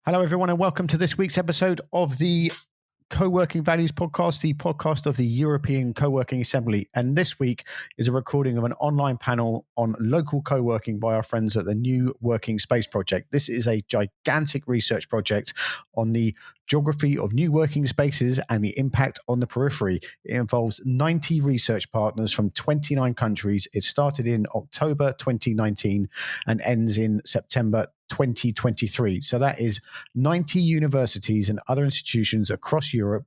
Hello, everyone, and welcome to this week's episode of the Coworking Values Podcast, the podcast of the European Coworking Assembly. And this week is a recording of an online panel on local co-working by our friends at the New Working Space Project. This is a gigantic research project on the geography of new working spaces and the impact on the periphery. It involves 90 research partners from 29 countries. It started in October 2019 and ends in September 2023. So that is 90 universities and other institutions across Europe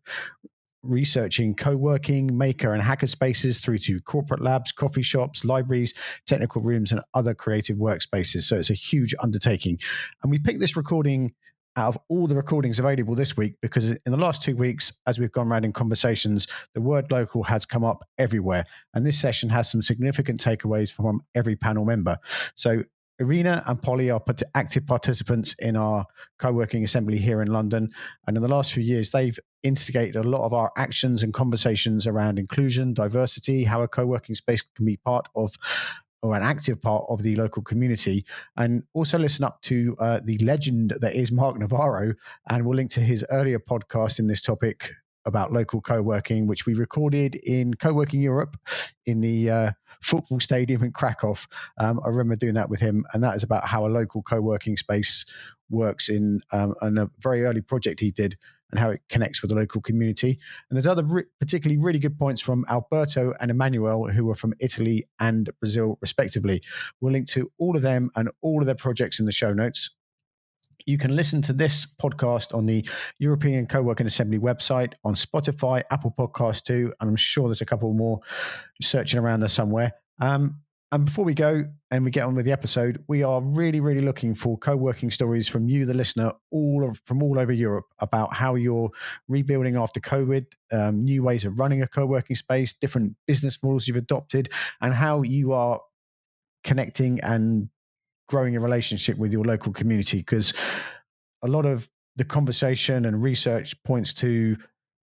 researching co-working, maker and hackerspaces through to corporate labs, coffee shops, libraries, technical rooms and other creative workspaces. So it's a huge undertaking. And we picked this recording out of all the recordings available this week because in the last 2 weeks, as we've gone around in conversations, the word local has come up everywhere. And this session has some significant takeaways from every panel member. So Irina and Polly are active participants in our co-working assembly here in London. And in the last few years, they've instigated a lot of our actions and conversations around inclusion, diversity, how a co-working space can be part of or an active part of the local community. And also listen up to the legend that is Mark Navarro. And we'll link to his earlier podcast in this topic about local co-working, which we recorded in Co-working Europe in the football stadium in Krakow. I remember doing that with him, and that is about how a local co-working space works in a very early project he did and how it connects with the local community. And there's other particularly really good points from Alberto and Emmanuel, who are from Italy and Brazil, respectively. We'll link to all of them and all of their projects in the show notes. You can listen to this podcast on the European Co-working Assembly website, on Spotify, Apple Podcasts too, and I'm sure there's a couple more searching around there somewhere. And before we go and we get on with the episode, we are really, really looking for co-working stories from you, the listener, from all over Europe about how you're rebuilding after COVID, new ways of running a co-working space, different business models you've adopted, and how you are connecting and growing a relationship with your local community, because a lot of the conversation and research points to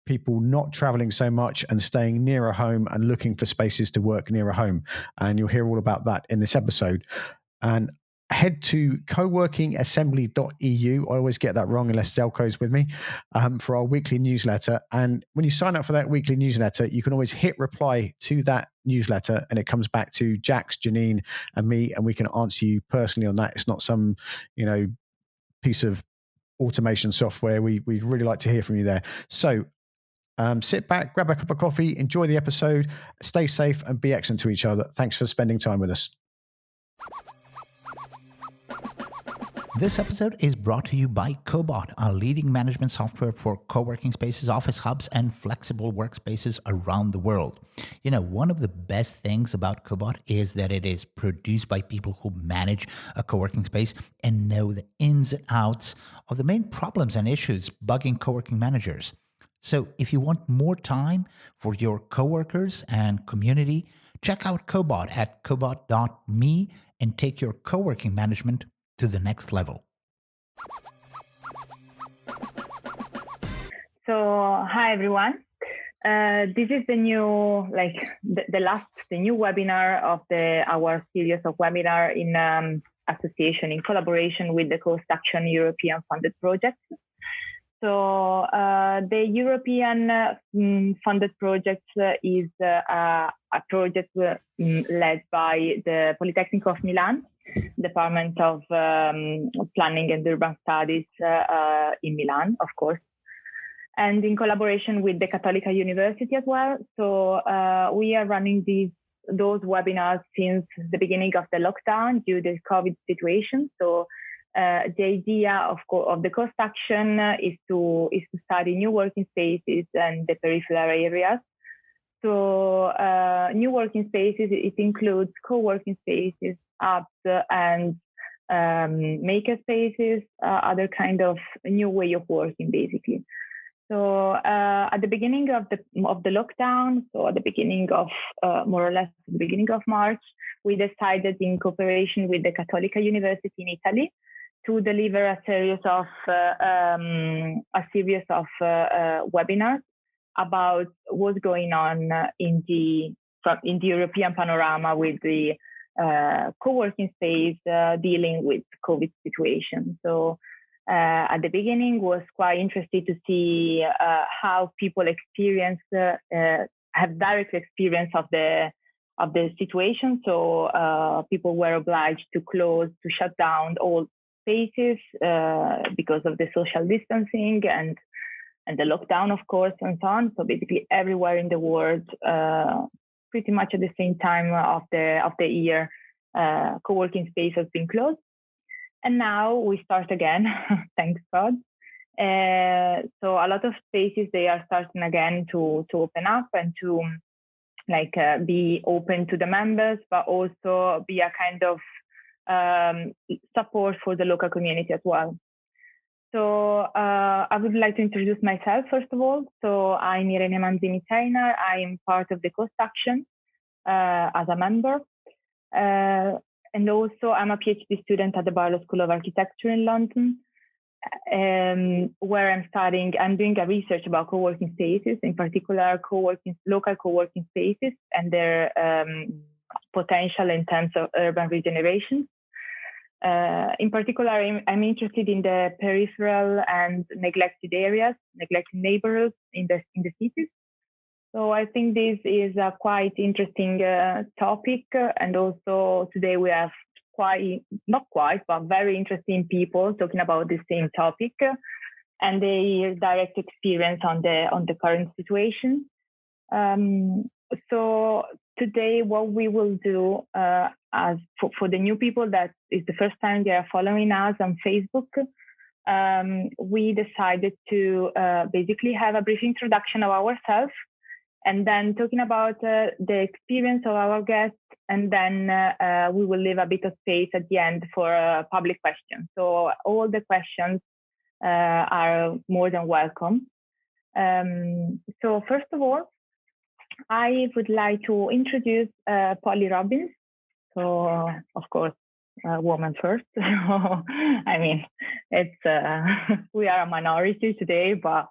people not traveling so much and staying nearer home and looking for spaces to work nearer home. And you'll hear all about that in this episode. And head to coworkingassembly.eu. I always get that wrong unless Zelko's with me, for our weekly newsletter. And when you sign up for that weekly newsletter, you can always hit reply to that newsletter and it comes back to Jax, Janine and me, and we can answer you personally on that. It's not some, piece of automation software. We'd really like to hear from you there. So sit back, grab a cup of coffee, enjoy the episode, stay safe and be excellent to each other. Thanks for spending time with us. This episode is brought to you by Cobot, a leading management software for co-working spaces, office hubs, and flexible workspaces around the world. One of the best things about Cobot is that it is produced by people who manage a co-working space and know the ins and outs of the main problems and issues bugging co-working managers. So if you want more time for your coworkers and community, check out Cobot at cobot.me and take your co-working management to the next level. So, hi everyone. This is the new, the new webinar of our series of webinar in association, in collaboration with the Coast Action European funded project. So, the European funded project is a project led by the Polytechnic of Milan, Department of Planning and Urban Studies in Milan, of course, and in collaboration with the Cattolica University as well. So we are running those webinars since the beginning of the lockdown due to the COVID situation. So the idea of the cost action is to study new working spaces and the peripheral areas. So new working spaces, it includes co-working spaces, hubs, and maker spaces, other kind of new way of working, basically. So at the beginning of the lockdown, so at the beginning of more or less the beginning of March, we decided in cooperation with the Cattolica University in Italy to deliver a series of webinars about what's going on in the European panorama with the co-working space dealing with COVID situation. So at the beginning was quite interested to see how people have direct experience of the situation. So people were obliged to shut down all spaces because of the social distancing and the lockdown, of course, and so on. So basically, everywhere in the world, pretty much at the same time of the year, co-working space has been closed. And now we start again, thanks God. So a lot of spaces, they are starting again to open up and to be open to the members, but also be a kind of support for the local community as well. So I would like to introduce myself, first of all. So I'm Irene Manzini Trainer. I'm part of the Cost Action as a member. And also I'm a PhD student at the Barlow School of Architecture in London, where I'm doing a research about co-working spaces, in particular local co-working spaces and their potential in terms of urban regeneration. In particular, I'm interested in the peripheral and neglected areas, neglected neighborhoods in the cities. So I think this is a quite interesting topic. And also today we have but very interesting people talking about the same topic and their direct experience on the current situation. So today what we will do as for the new people that is the first time they are following us on Facebook, we decided to basically have a brief introduction of ourselves and then talking about the experience of our guests, and then we will leave a bit of space at the end for public questions. So all the questions are more than welcome. So first of all, I would like to introduce Polly Robbins. So of course, woman first. I mean, it's we are a minority today, but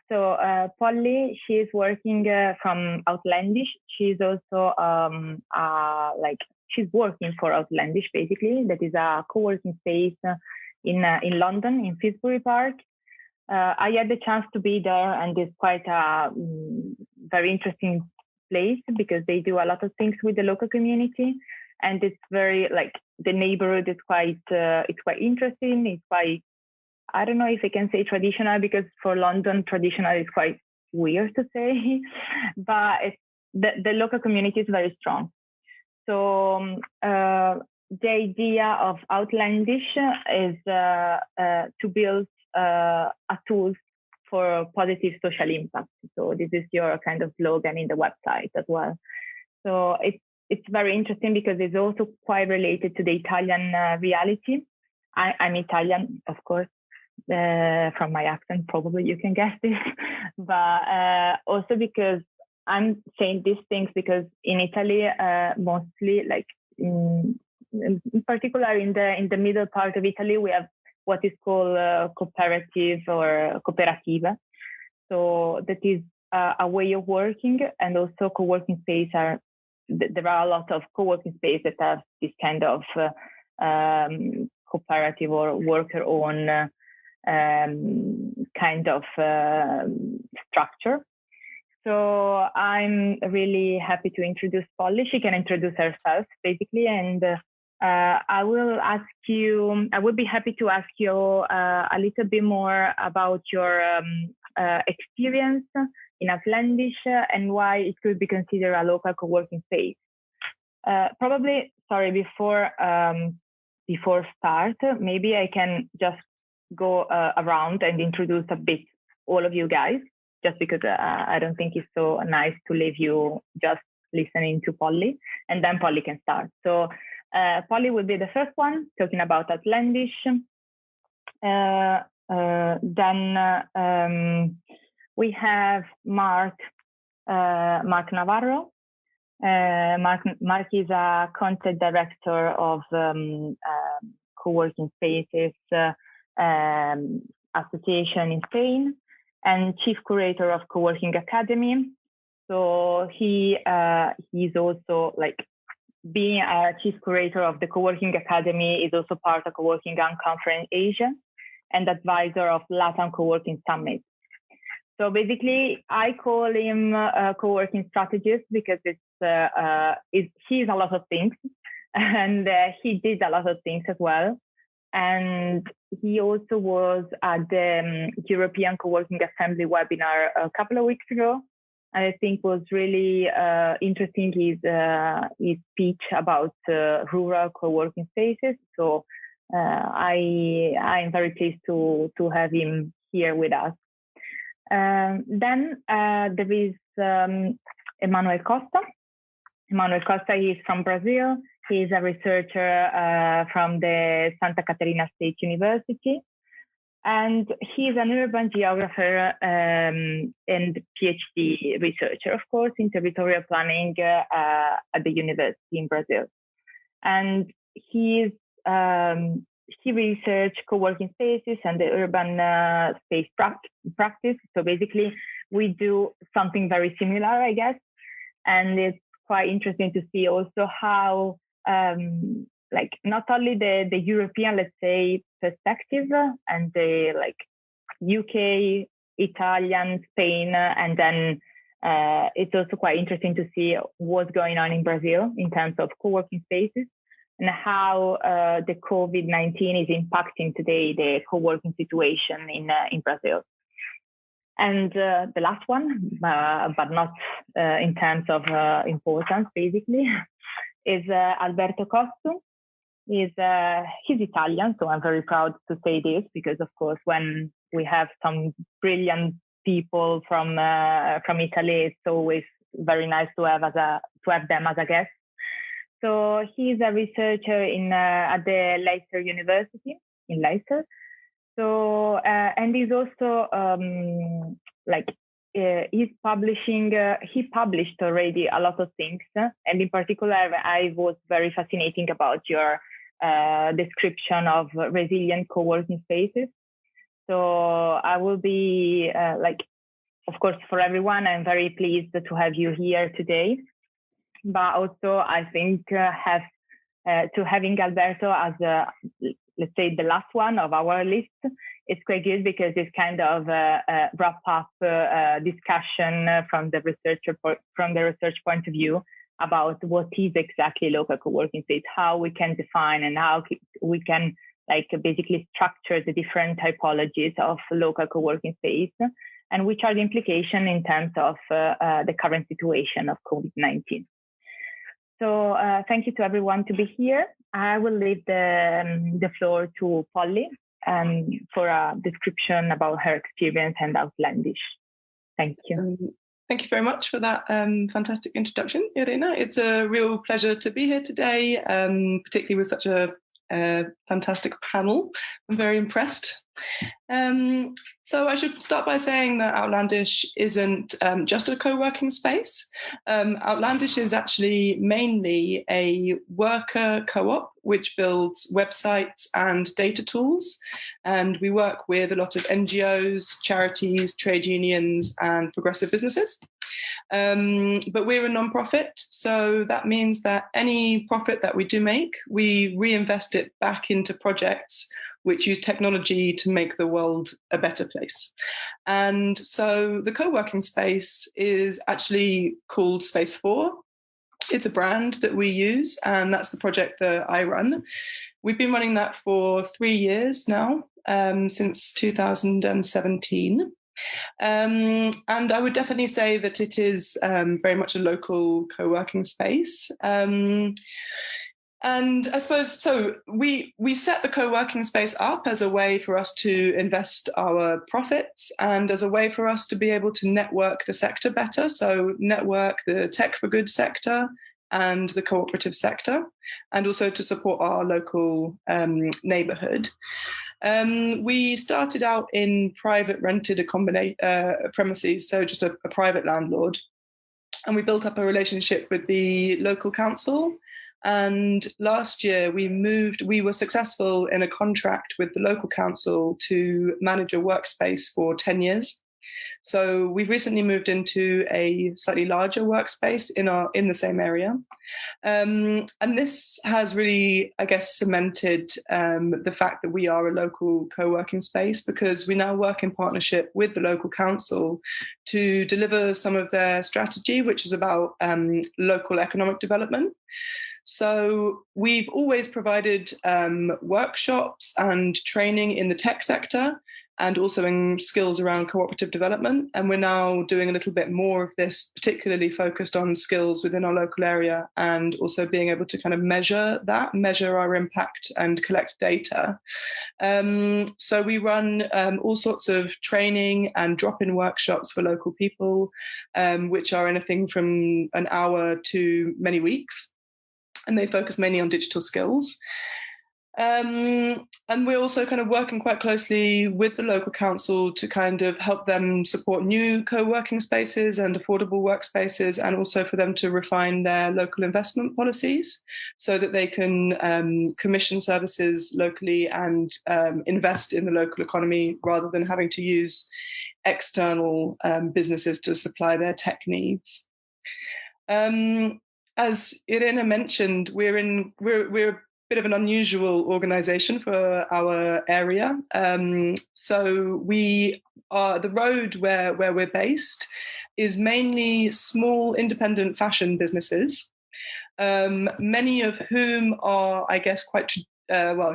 So Polly, she is working from Outlandish. She's also she's working for Outlandish, basically. That is a co-working space in London, in Finsbury Park. I had the chance to be there, and it's quite a very interesting place because they do a lot of things with the local community, and it's very the neighborhood is quite it's quite interesting. It's quite, I don't know if I can say traditional, because for London traditional is quite weird to say, but the local community is very strong. So the idea of Outlandish is to build a tool for positive social impact. So this is your kind of slogan in the website as well. So it's very interesting because it's also quite related to the Italian reality. I'm Italian, of course, from my accent, probably you can guess this, but also because I'm saying these things because in Italy, mostly in particular in the middle part of Italy, we have what is called cooperative or cooperativa. So that is a way of working, and also co-working space there are a lot of co-working space that have this kind of cooperative or worker-owned kind of structure. So I'm really happy to introduce Polly. She can introduce herself, basically, and I would be happy to ask you a little bit more about your experience in Outlandish and why it could be considered a local co-working space. Probably, sorry, before start, maybe I can just go around and introduce a bit all of you guys, just because I don't think it's so nice to leave you just listening to Polly, and then Polly can start. So Polly will be the first one talking about Outlandish. Then we have Mark Navarro. Mark is a content director of co-working spaces association in Spain and chief curator of Co-working Academy. So he's also being a chief curator of the Coworking Academy, is also part of Coworking Conference Asia and advisor of Latam Coworking Summit. So basically, I call him a co-working strategist because he's a lot of things, and he did a lot of things as well. And he also was at the European Co-working Assembly webinar a couple of weeks ago. I think was really interesting his speech about rural co-working spaces. So I'm very pleased to have him here with us. Then there is Emanuel Costa. Emanuel Costa is from Brazil. He is a researcher from the Santa Catarina State University. And he is an urban geographer and PhD researcher, of course, in territorial planning at the university in Brazil. And he researched co-working spaces and the urban space practice. So basically, we do something very similar, I guess. And it's quite interesting to see also how, not only the European, let's say, perspective and the UK, Italian, Spain, and then it's also quite interesting to see what's going on in Brazil in terms of co-working spaces and how the COVID-19 is impacting today the co-working situation in Brazil. And the last one, but not in terms of importance, basically, is Alberto Costu. He's Italian, so I'm very proud to say this because, of course, when we have some brilliant people from Italy, it's always very nice to have them as a guest. So he's a researcher at the Leicester University in Leicester. So and he's also he published already a lot of things, and in particular, I was very fascinating about your description of resilient co-working spaces. So I will be of course, for everyone, I'm very pleased to have you here today. But also, I think having Alberto as let's say the last one of our list, it's quite good because it's kind of wrap up discussion from the research point of view about what is exactly local co-working space, how we can define and how we can basically structure the different typologies of local co-working space, and which are the implications in terms of the current situation of COVID-19. So thank you to everyone to be here. I will leave the floor to Polly for a description about her experience and Outlandish. Thank you. Thank you very much for that fantastic introduction, Irina. It's a real pleasure to be here today, particularly with such a fantastic panel. I'm very impressed. So I should start by saying that Outlandish isn't just a co-working space. Outlandish is actually mainly a worker co-op which builds websites and data tools. And we work with a lot of NGOs, charities, trade unions, and progressive businesses. But we're a non-profit, so that means that any profit that we do make, we reinvest it back into projects which use technology to make the world a better place. And so the co-working space is actually called Space 4. It's a brand that we use, and that's the project that I run. We've been running that for 3 years now, since 2017. And I would definitely say that it is very much a local co-working space. And I suppose, so we set the co-working space up as a way for us to invest our profits and as a way for us to be able to network the sector better. So network the tech for good sector and the cooperative sector, and also to support our local neighborhood. We started out in private rented premises, so just a private landlord. And we built up a relationship with the local council. And last year we were successful in a contract with the local council to manage a workspace for 10 years. So we've recently moved into a slightly larger workspace in the same area. And this has really, I guess, cemented the fact that we are a local co-working space, because we now work in partnership with the local council to deliver some of their strategy, which is about local economic development. So we've always provided workshops and training in the tech sector, and also in skills around cooperative development. And we're now doing a little bit more of this, particularly focused on skills within our local area, and also being able to kind of measure our impact and collect data. So we run all sorts of training and drop-in workshops for local people, which are anything from an hour to many weeks. And they focus mainly on digital skills. And we're also kind of working quite closely with the local council to kind of help them support new co-working spaces and affordable workspaces, and also for them to refine their local investment policies so that they can commission services locally and invest in the local economy, rather than having to use external businesses to supply their tech needs. As Irena mentioned, we're a bit of an unusual organization for our area. So the road where we're based is mainly small independent fashion businesses, many of whom are, I guess, quite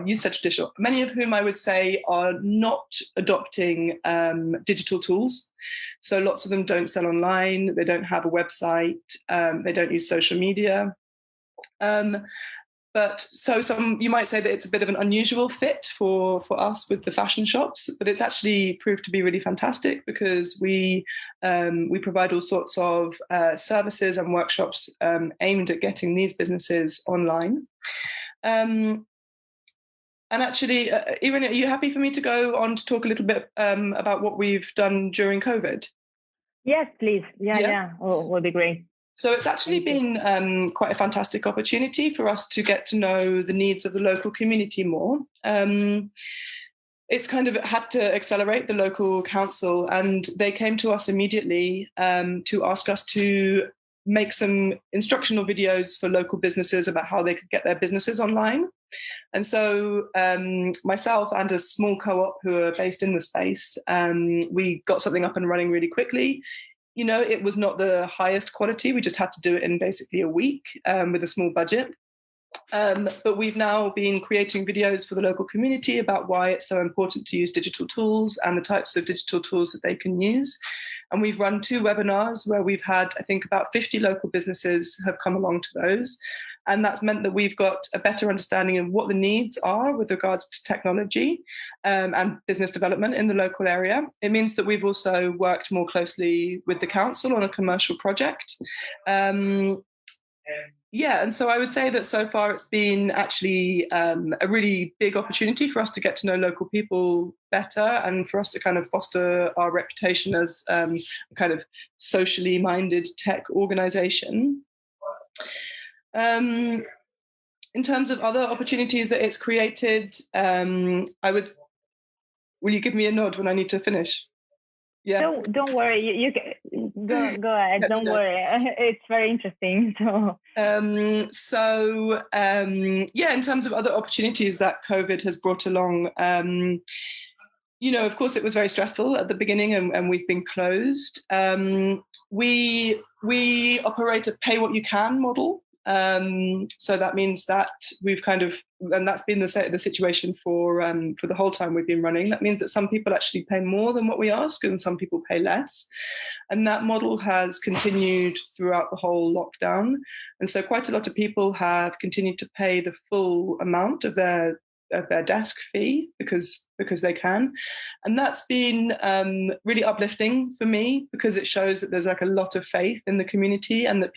you said traditional. Many of whom I would say are not adopting digital tools. So lots of them don't sell online, they don't have a website, they don't use social media. But so you might say that it's a bit of an unusual fit for us with the fashion shops, but it's actually proved to be really fantastic, because we provide all sorts of services and workshops aimed at getting these businesses online. And actually, Irene, are you happy for me to go on to talk a little bit about what we've done during COVID? Yes, please. Yeah. Oh, would be great. So it's actually been quite a fantastic opportunity for us to get to know the needs of the local community more. It's kind of had to accelerate the local council, and they came to us immediately to ask us to make some instructional videos for local businesses about how they could get their businesses online. And so myself and a small co-op who are based in the space, we got something up and running really quickly. You know, it was not the highest quality. We just had to do it in basically a week with a small budget. But we've now been creating videos for the local community about why it's so important to use digital tools and the types of digital tools that they can use. And we've run 2 webinars where we've had, I think, about 50 local businesses have come along to those. And that's meant that we've got a better understanding of what the needs are with regards to technology and business development in the local area. It means that we've also worked more closely with the council on a commercial project. And so I would say that so far it's been actually a really big opportunity for us to get to know local people better, and for us to kind of foster our reputation as a kind of socially minded tech organization. In terms of other opportunities that it's created, will you give me a nod when I need to finish? Yeah. Don't worry. You can go ahead. Don't worry. It's very interesting. In terms of other opportunities that COVID has brought along, of course, it was very stressful at the beginning, and we've been closed. We operate a pay what you can model. So that means that we've and that's been the situation for the whole time we've been running. That means that some people actually pay more than what we ask, and some people pay less. And that model has continued throughout the whole lockdown. And so quite a lot of people have continued to pay the full amount of their desk fee because they can. And that's been really uplifting for me, because it shows that there's like a lot of faith in the community, and that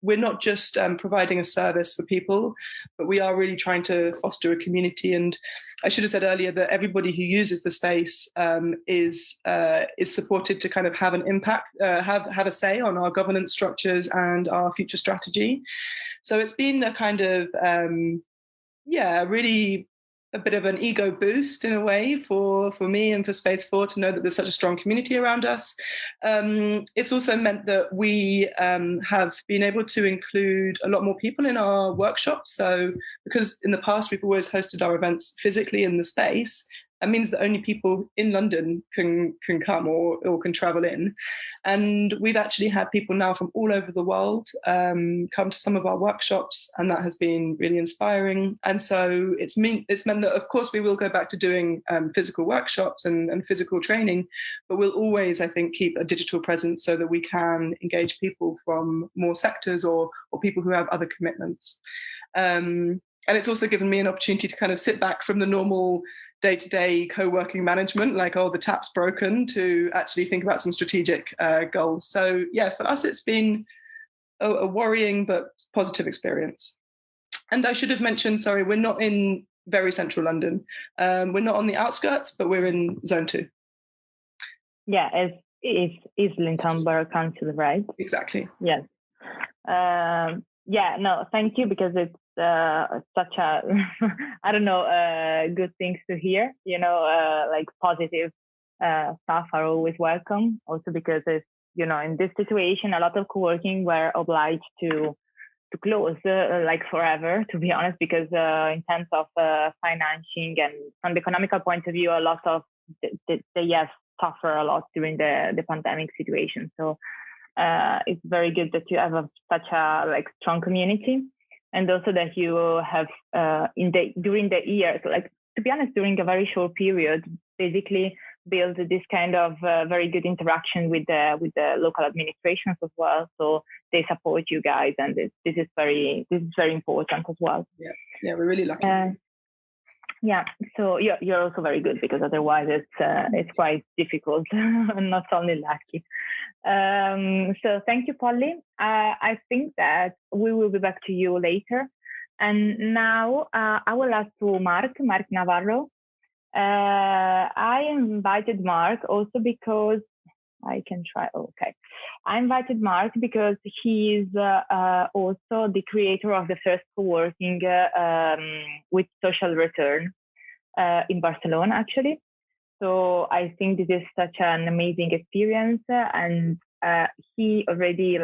we're not just providing a service for people, but we are really trying to foster a community. And I should have said earlier that everybody who uses the space is supported to kind of have an impact, have a say on our governance structures and our future strategy. So it's been a kind of really a bit of an ego boost in a way for me and for Space 4 to know that there's such a strong community around us. It's also meant that we have been able to include a lot more people in our workshops. So because in the past we've always hosted our events physically in the space, that means that only people in London can come or can travel in. And we've actually had people now from all over the world come to some of our workshops, and that has been really inspiring. And so it's meant that, of course, we will go back to doing physical workshops and physical training, but we'll always, I think, keep a digital presence so that we can engage people from more sectors or people who have other commitments. And it's also given me an opportunity to kind of sit back from the normal day-to-day co-working management, like, oh, the tap's broken, to actually think about some strategic goals. So yeah, for us, it's been a worrying but positive experience. And I should have mentioned, sorry, we're not in very central London. We're not on the outskirts, but we're in Zone 2. Yeah, it's Islington Borough Council, right? Exactly. Yes. Yeah, no, thank you, because it's such a, I don't know, good things to hear, like positive stuff are always welcome. Also because it's, in this situation, a lot of co-working were obliged to close like forever, to be honest, because in terms of financing and from the economical point of view, a lot of they have suffer a lot during the pandemic situation. So it's very good that you have such a strong community, and also that you have during the years, to be honest, during a very short period, basically build this kind of very good interaction with the local administrations as well. So they support you guys, and this is very important as well. Yeah, we're really lucky. Yeah, so you're also very good, because otherwise it's quite difficult, not only lucky. So thank you, Polly. I think that we will be back to you later. And now I will ask to Mark Navarro. I invited Mark also because I can try. Okay. I invited Mark because he is also the creator of the first co-working with social return in Barcelona, actually. So I think this is such an amazing experience, and he already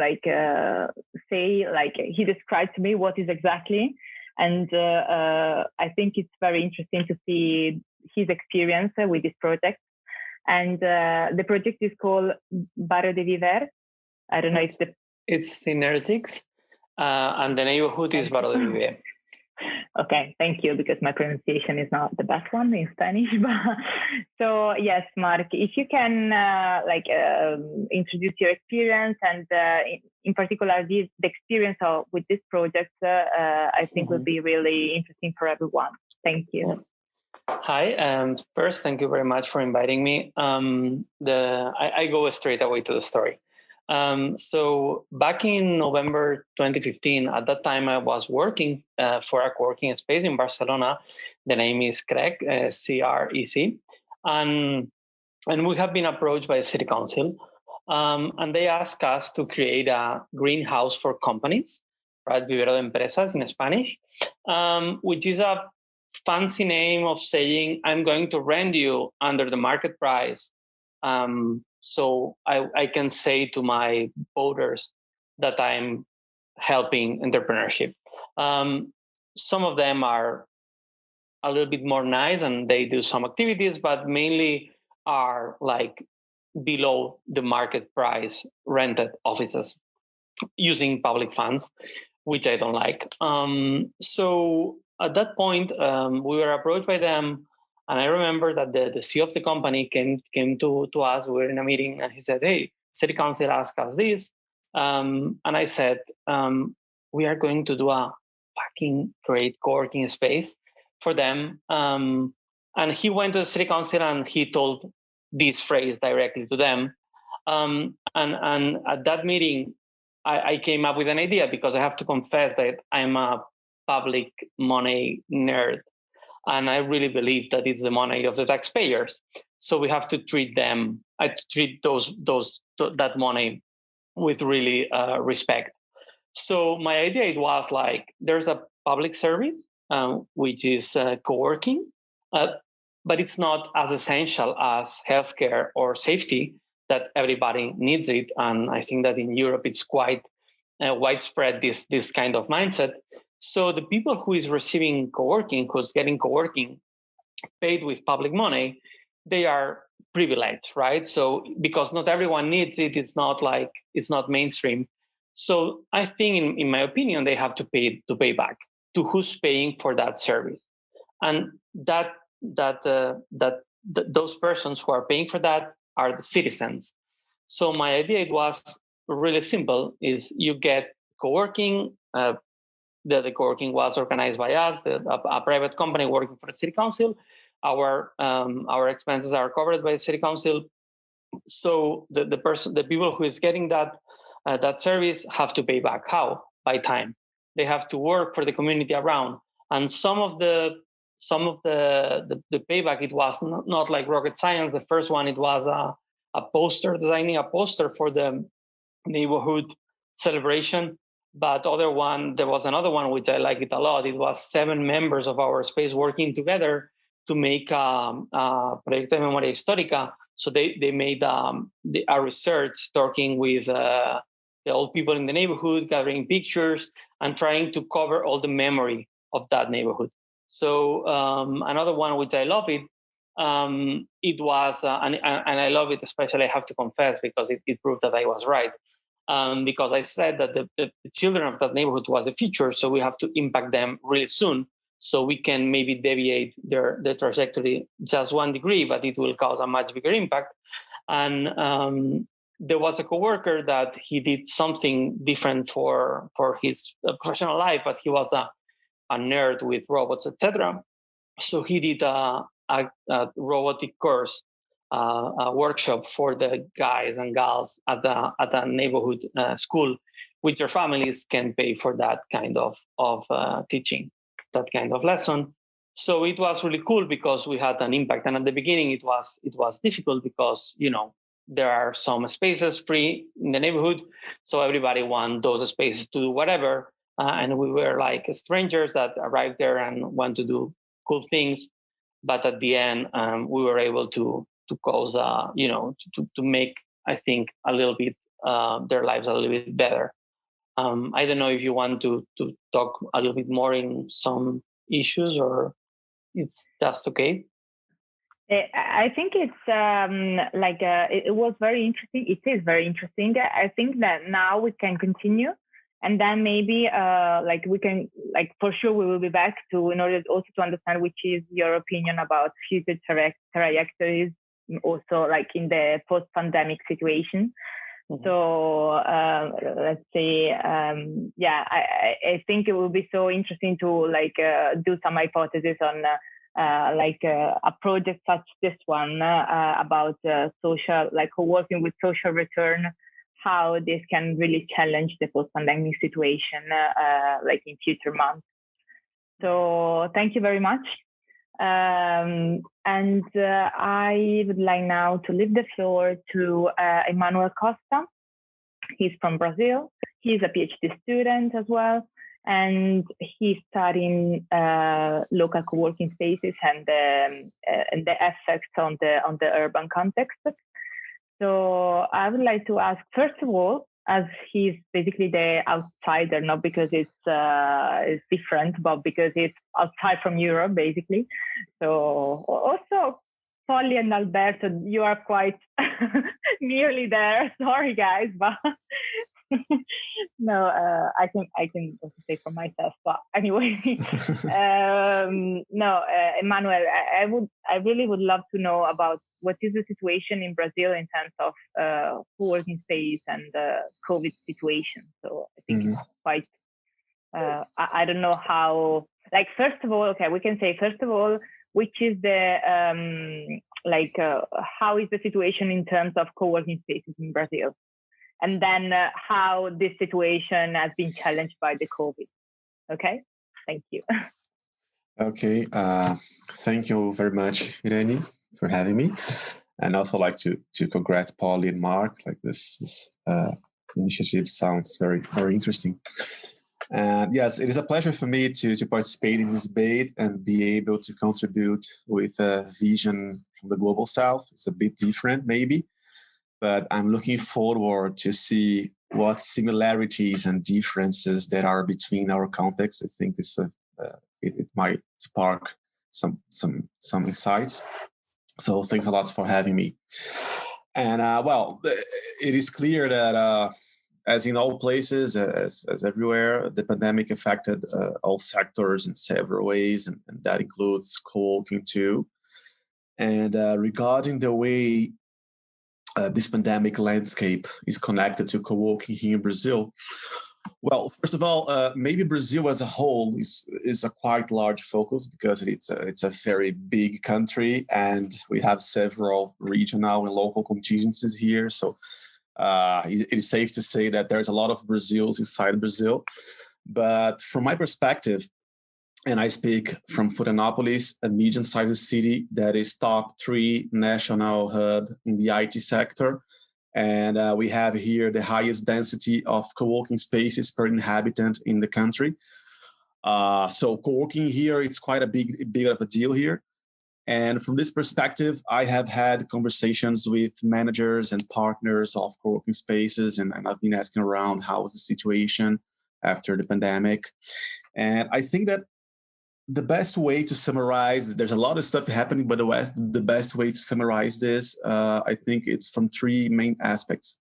he described to me what is exactly, and I think it's very interesting to see his experience with this project. And the project is called Barrio de Viver. I don't know if it's Synergics, and the neighborhood is Barrio de Viver. Okay, thank you, because my pronunciation is not the best one in Spanish. So yes, Mark, if you can introduce your experience, and in particular the experience with this project, I think would be really interesting for everyone. Thank you. Hi, first, thank you very much for inviting me. I go straight away to the story. So back in November 2015, at that time I was working for a co-working space in Barcelona. The name is CREC, C-R-E-C. And we have been approached by the city council. And they asked us to create a greenhouse for companies, right? Vivero de Empresas in Spanish, which is a fancy name of saying, I'm going to rent you under the market price. So I can say to my voters that I'm helping entrepreneurship. Some of them are a little bit more nice, and they do some activities, but mainly are below the market price rented offices using public funds, which I don't like. So at that point, we were approached by them. And I remember that the CEO of the company came to us. We were in a meeting, and he said, hey, city council asked us this. And I said, we are going to do a fucking great co-working space for them. And he went to the city council and he told this phrase directly to them. And at that meeting, I came up with an idea, because I have to confess that I'm a public money nerd. And I really believe that it's the money of the taxpayers. So we have to treat them, that money with really respect. So my idea, it was there's a public service which is co-working, but it's not as essential as healthcare or safety that everybody needs it. And I think that in Europe, it's quite widespread, this kind of mindset. So the people who is receiving co-working, who's getting co-working paid with public money, they are privileged, right? So because not everyone needs it, it's not mainstream. So I think, in my opinion, they have to pay back to who's paying for that service, and those persons who are paying for that are the citizens. So my idea, it was really simple: is you get co-working. The co-working was organized by us, a private company working for the city council. Our expenses are covered by the city council. So the people who is getting that service have to pay back. How? By time. They have to work for the community around. And some of the payback, it was not like rocket science. The first one, it was designing a poster for the neighborhood celebration. But there was another one which I like it a lot. It was 7 members of our space working together to make Proyecto de Memoria Histórica. So they made a research talking with the old people in the neighborhood, gathering pictures and trying to cover all the memory of that neighborhood. So another one which I love it, it was, and I love it especially, I have to confess, because it proved that I was right. Because I said that the children of that neighborhood was the future, so we have to impact them really soon, so we can maybe deviate their trajectory just 1 degree, but it will cause a much bigger impact. And there was a coworker that he did something different for his professional life, but he was a nerd with robots, etc. So he did a robotic course, a workshop for the guys and gals at the neighborhood school, which their families can pay for that kind of teaching, that kind of lesson. So it was really cool because we had an impact. And at the beginning, it was difficult because, there are some spaces free in the neighborhood, so everybody wants those spaces to do whatever. And we were like strangers that arrived there and want to do cool things. But at the end, we were able to cause, to make, I think, a little bit their lives a little bit better. I don't know if you want to talk a little bit more in some issues, or it's just okay. I think it's it was very interesting. It is very interesting. I think that now we can continue, and then maybe we can, for sure we will be back in order also to understand which is your opinion about future trajectories, also in the post-pandemic situation. Mm-hmm. So let's say, I think it will be so interesting to do some hypothesis on a project such this one about social, working with social return, how this can really challenge the post-pandemic situation in future months. So thank you very much. And I would like now to leave the floor to Emmanuel Costa. He's from Brazil. He's a PhD student as well, and he's studying local co-working spaces and the effects on the urban context. So I would like to ask, first of all, as he's basically the outsider, not because it's different, but because it's outside from Europe, basically. So also, Polly and Alberto, you are quite nearly there. Sorry, guys, but no, I can also say for myself. But anyway, Emmanuel, I really would love to know about what is the situation in Brazil in terms of co-working space and the COVID situation. So I think it's quite, I don't know how, first of all, okay, we can say, first of all, which is the, how is the situation in terms of co-working spaces in Brazil? And then how this situation has been challenged by the COVID. Okay, thank you. Okay, thank you very much, Irene, for having me. And also like to congrats Paul and Mark. This initiative sounds very, very interesting. And yes, it is a pleasure for me to participate in this debate and be able to contribute with a vision from the global south. It's a bit different, maybe, but I'm looking forward to see what similarities and differences there are between our contexts. I think it might spark some insights. So thanks a lot for having me. And it is clear that as in all places, as everywhere, the pandemic affected all sectors in several ways, and that includes co-working too. And regarding the way this pandemic landscape is connected to co-working here in Brazil, well, first of all, maybe Brazil as a whole is a quite large focus because it's a very big country, and we have several regional and local contingencies here. So it is safe to say that there's a lot of Brazils inside Brazil. But from my perspective, and I speak from Florianópolis, a medium-sized city that is top 3 national hub in the IT sector. And we have here the highest density of co-working spaces per inhabitant in the country. So co-working here, it's quite a big of a deal here. And from this perspective, I have had conversations with managers and partners of co-working spaces, and I've been asking around how is the situation after the pandemic. And I think that the best way to summarize, there's a lot of stuff happening, but the best way to summarize this, I think it's from 3 main aspects.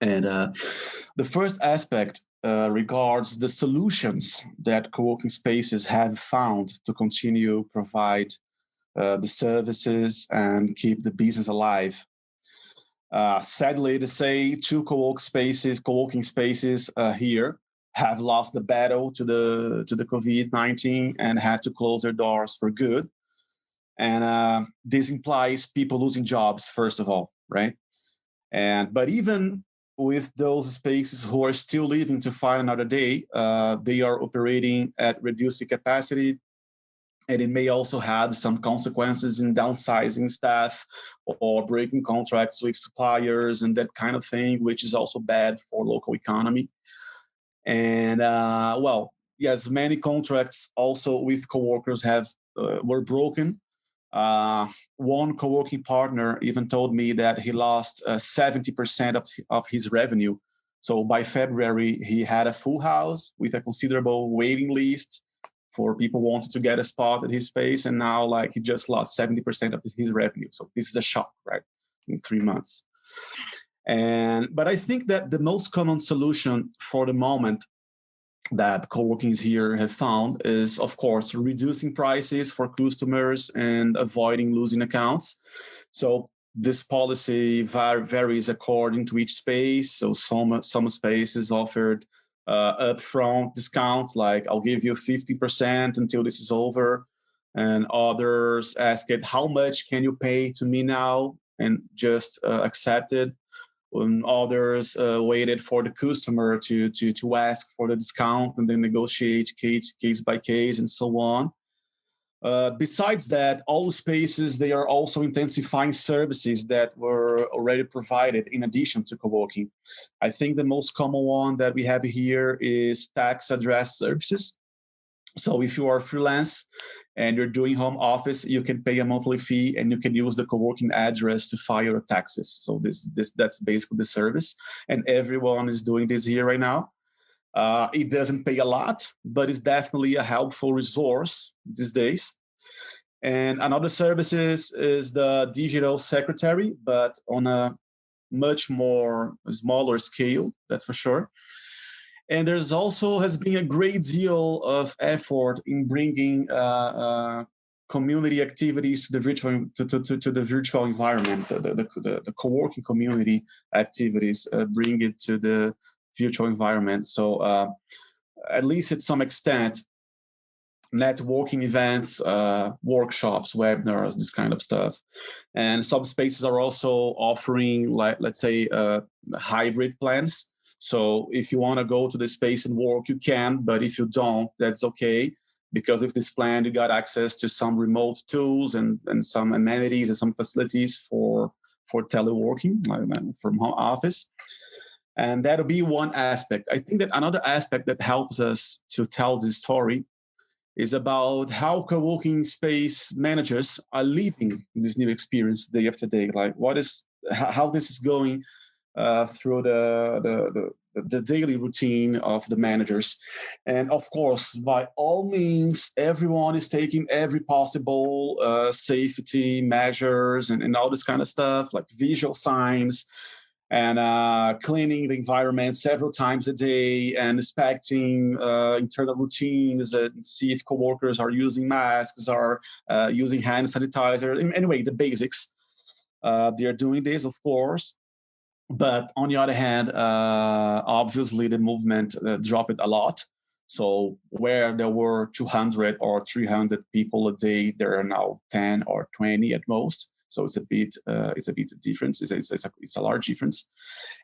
And the first aspect regards the solutions that co-working spaces have found to continue provide the services and keep the business alive. Sadly to say, 2 co-working spaces here have lost the battle to the COVID-19 and had to close their doors for good. And this implies people losing jobs, first of all, right? But even with those spaces who are still living to find another day, they are operating at reduced capacity, and it may also have some consequences in downsizing staff or breaking contracts with suppliers and that kind of thing, which is also bad for local economy. And yes, many contracts also with coworkers were broken. One co-working partner even told me that he lost 70% of his revenue. So by February, he had a full house with a considerable waiting list for people wanting to get a spot at his space. And now he just lost 70% of his revenue. So this is a shock, right? In 3 months. But I think that the most common solution for the moment that co-workings here have found is, of course, reducing prices for customers and avoiding losing accounts. So this policy varies according to each space. So some spaces offered upfront discounts, like I'll give you 50% until this is over. And others ask it, how much can you pay to me now? And just accept it. And others waited for the customer to ask for the discount and then negotiate case by case and so on. Besides that, all spaces, they are also intensifying services that were already provided in addition to co-working. I think the most common one that we have here is tax address services. So if you are freelance and you're doing home office, you can pay a monthly fee and you can use the co-working address to file your taxes. So that's basically the service. And everyone is doing this here right now. It doesn't pay a lot, but it's definitely a helpful resource these days. And another service is the digital secretary, but on a much more smaller scale, that's for sure. And there's also has been a great deal of effort in bringing community activities to the virtual environment. The co-working community activities bring it to the virtual environment. So at least at some extent, networking events, workshops, webinars, this kind of stuff. And some spaces are also offering, let's say, hybrid plans. So if you want to go to the space and work, you can, but if you don't, that's okay. Because with this plan, you got access to some remote tools and some amenities and some facilities for teleworking from home office. And that'll be one aspect. I think that another aspect that helps us to tell this story is about how co-working space managers are living this new experience day after day. Like how this is going through the daily routine of the managers. And of course, by all means, everyone is taking every possible safety measures and all this kind of stuff, like visual signs, and cleaning the environment several times a day, and inspecting internal routines and see if coworkers are using masks, are using hand sanitizer. Anyway, the basics. They're doing this, of course. But on the other hand, obviously the movement dropped a lot. So where there were 200 or 300 people a day, there are now 10 or 20 at most. So it's a bit difference. It's a large difference.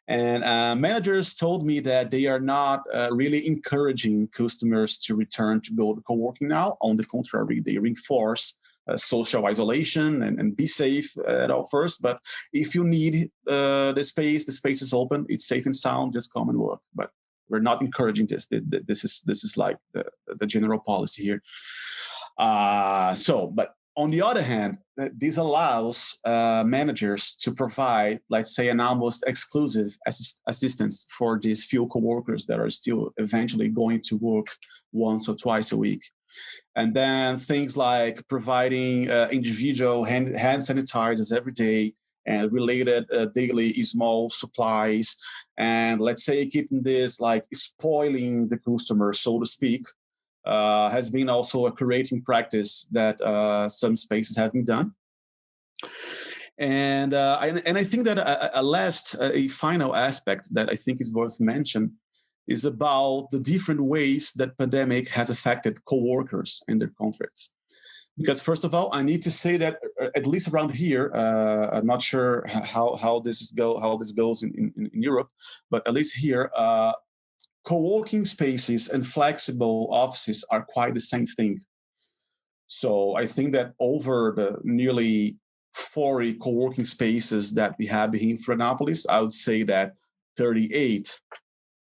And managers told me that they are not really encouraging customers to return to go to co-working now. On the contrary, they reinforce social isolation and be safe at all first. But if you need the space is open, it's safe and sound, just come and work. But we're not encouraging this. This is like the general policy here. But on the other hand, this allows managers to provide, let's say, an almost exclusive assistance for these few coworkers that are still eventually going to work once or twice a week. And then things like providing individual hand sanitizers every day and related daily small supplies. And let's say keeping this like spoiling the customer, so to speak, has been also a creating practice that some spaces have been done. And I think that a final aspect that I think is worth mentioning is about the different ways that pandemic has affected coworkers and their contracts. Because first of all, I need to say that at least around here, I'm not sure how this goes in Europe, but at least here, co-working spaces and flexible offices are quite the same thing. So I think that over the nearly 40 co-working spaces that we have in Florianopolis, I would say that 38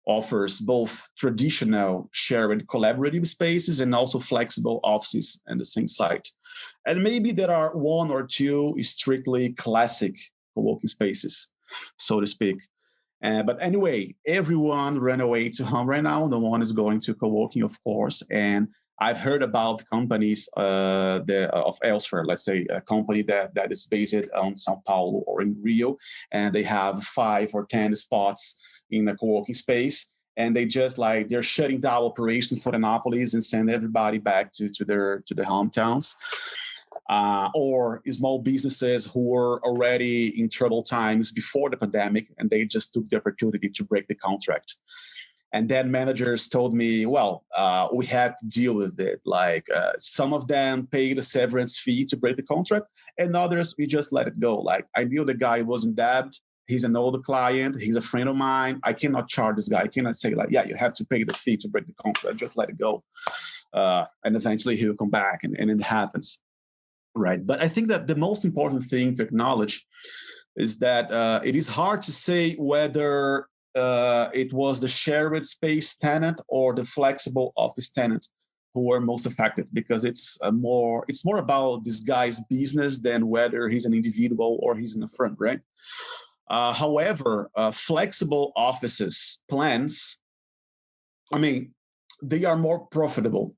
offers both traditional shared collaborative spaces and also flexible offices in the same site. And maybe there are one or two strictly classic co-working spaces, so to speak. But anyway, everyone ran away to home right now. No one is going to co-working, of course. And I've heard about companies of elsewhere, let's say a company that is based on Sao Paulo or in Rio, and they have 5 or 10 spots in a co-working space, and they're shutting down operations for Florianopolis and send everybody back to their hometowns. Or small businesses who were already in troubled times before the pandemic, and they just took the opportunity to break the contract. And then managers told me, well, we had to deal with it. Like some of them paid a severance fee to break the contract, and others, we just let it go. Like I knew the guy wasn't dead. He's an older client. He's a friend of mine. I cannot charge this guy. I cannot say like, yeah, you have to pay the fee to break the contract. Just let it go. And eventually he'll come back, and it happens. Right. But I think that the most important thing to acknowledge is that it is hard to say whether it was the shared space tenant or the flexible office tenant who were most affected, because it's more about this guy's business than whether he's an individual or he's in a firm, right? However, flexible offices plans, I mean, they are more profitable.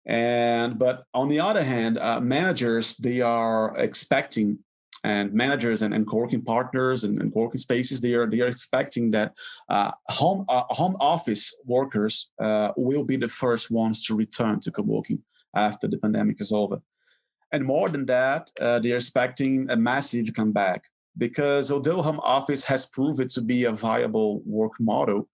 But on the other hand, managers, they are expecting, and managers and co-working partners and co-working spaces, they are expecting that home office workers will be the first ones to return to co-working after the pandemic is over. And more than that, they're expecting a massive comeback, because although home office has proven to be a viable work model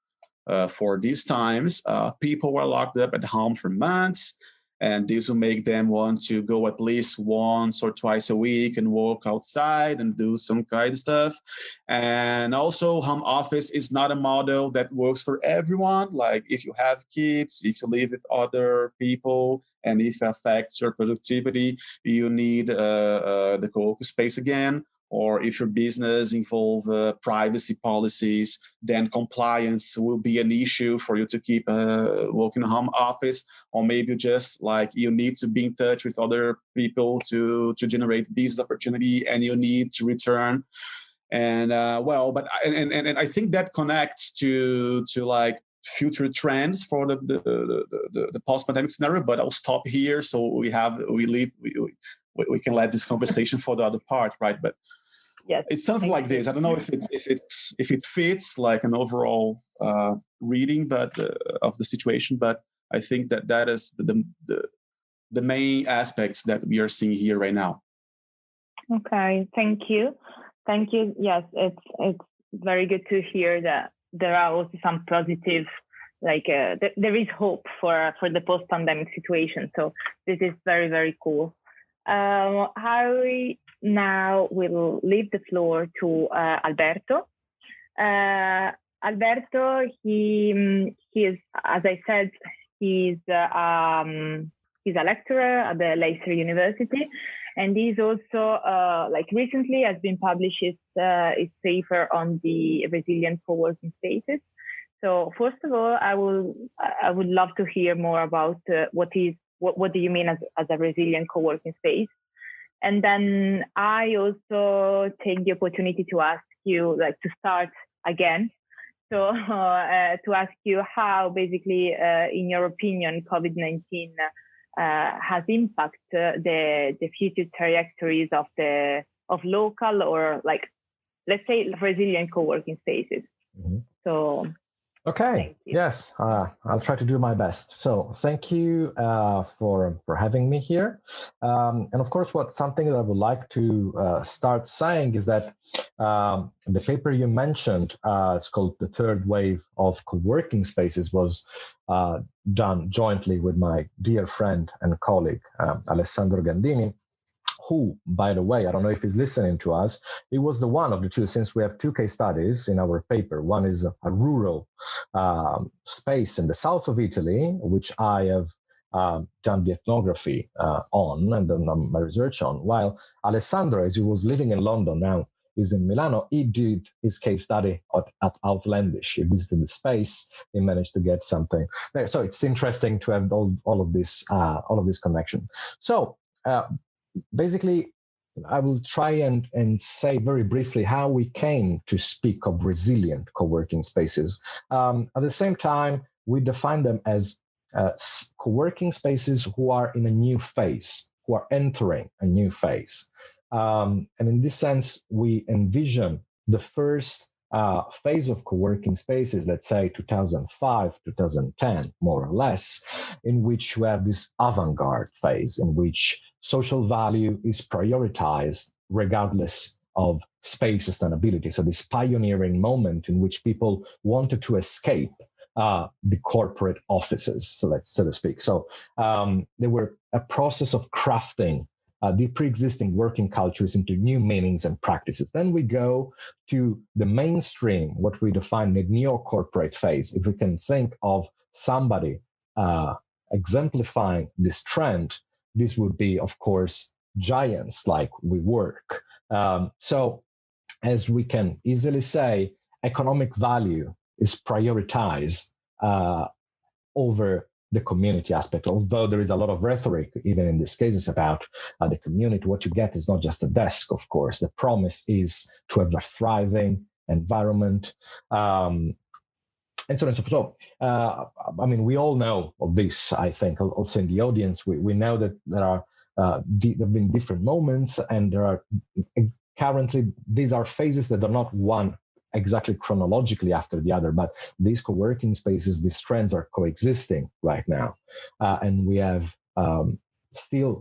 for these times, people were locked up at home for months. And this will make them want to go at least once or twice a week and walk outside and do some kind of stuff. And also, home office is not a model that works for everyone. Like if you have kids, if you live with other people, and if it affects your productivity, you need the co-working space again. or if your business involve privacy policies, then compliance will be an issue for you to keep working home office, or maybe just like you need to be in touch with other people to generate business opportunity, and you need to return. And and I think that connects to like future trends for the post-pandemic scenario. But I'll stop here, so we can let this conversation for the other part, right? But yes, it's something like this. I don't know if it fits like an overall reading, but of the situation. But I think that is the main aspects that we are seeing here right now. Okay, thank you. Yes, it's very good to hear that there are also some positive, like there is hope for the post-pandemic situation. So this is very, very cool. I now will leave the floor to Alberto. Alberto, he is, as I said, he's a lecturer at the Leicester University, and he's also recently has been published his paper on the resilient co-working spaces. So first of all, I would love to hear more about what do you mean as a resilient co-working space, and then I also take the opportunity to ask you to start again. So to ask you how basically, in your opinion, COVID-19 has impacted the future trajectories of local, or let's say resilient co-working spaces. Mm-hmm. So okay, yes, I'll try to do my best. So thank you for having me here. And of course, something that I would like to start saying is that the paper you mentioned, it's called The Third Wave of Co-working Spaces, was done jointly with my dear friend and colleague, Alessandro Gandini, who, by the way, I don't know if he's listening to us, he was the one of the two, since we have two case studies in our paper. One is a rural space in the south of Italy, which I have done the ethnography on and done my research on, while Alessandro, as he was living in London, now is in Milano, he did his case study at Outlandish. He visited the space, he managed to get something there. So it's interesting to have all of this connection. So basically, I will try and say very briefly how we came to speak of resilient co-working spaces. At the same time, we define them as co-working spaces who are in a new phase, who are entering a new phase. And in this sense, we envision the first phase of co-working spaces, let's say 2005, 2010, more or less, in which we have this avant-garde phase in which social value is prioritized regardless of space sustainability. So this pioneering moment in which people wanted to escape the corporate offices, so to speak. So there were a process of crafting the pre-existing working cultures into new meanings and practices. Then we go to the mainstream, what we define the neo-corporate phase. If we can think of somebody exemplifying this trend, this would be, of course, giants like WeWork. So as we can easily say, economic value is prioritized over the community aspect, although there is a lot of rhetoric, even in these cases, about the community. What you get is not just a desk, of course. The promise is to have a thriving environment, and so on and so forth. So, I mean, we all know of this, I think, also in the audience. We know that there have been different moments, and there are currently, these are phases that are not one exactly chronologically after the other, but these co-working spaces, these trends are coexisting right now. And we have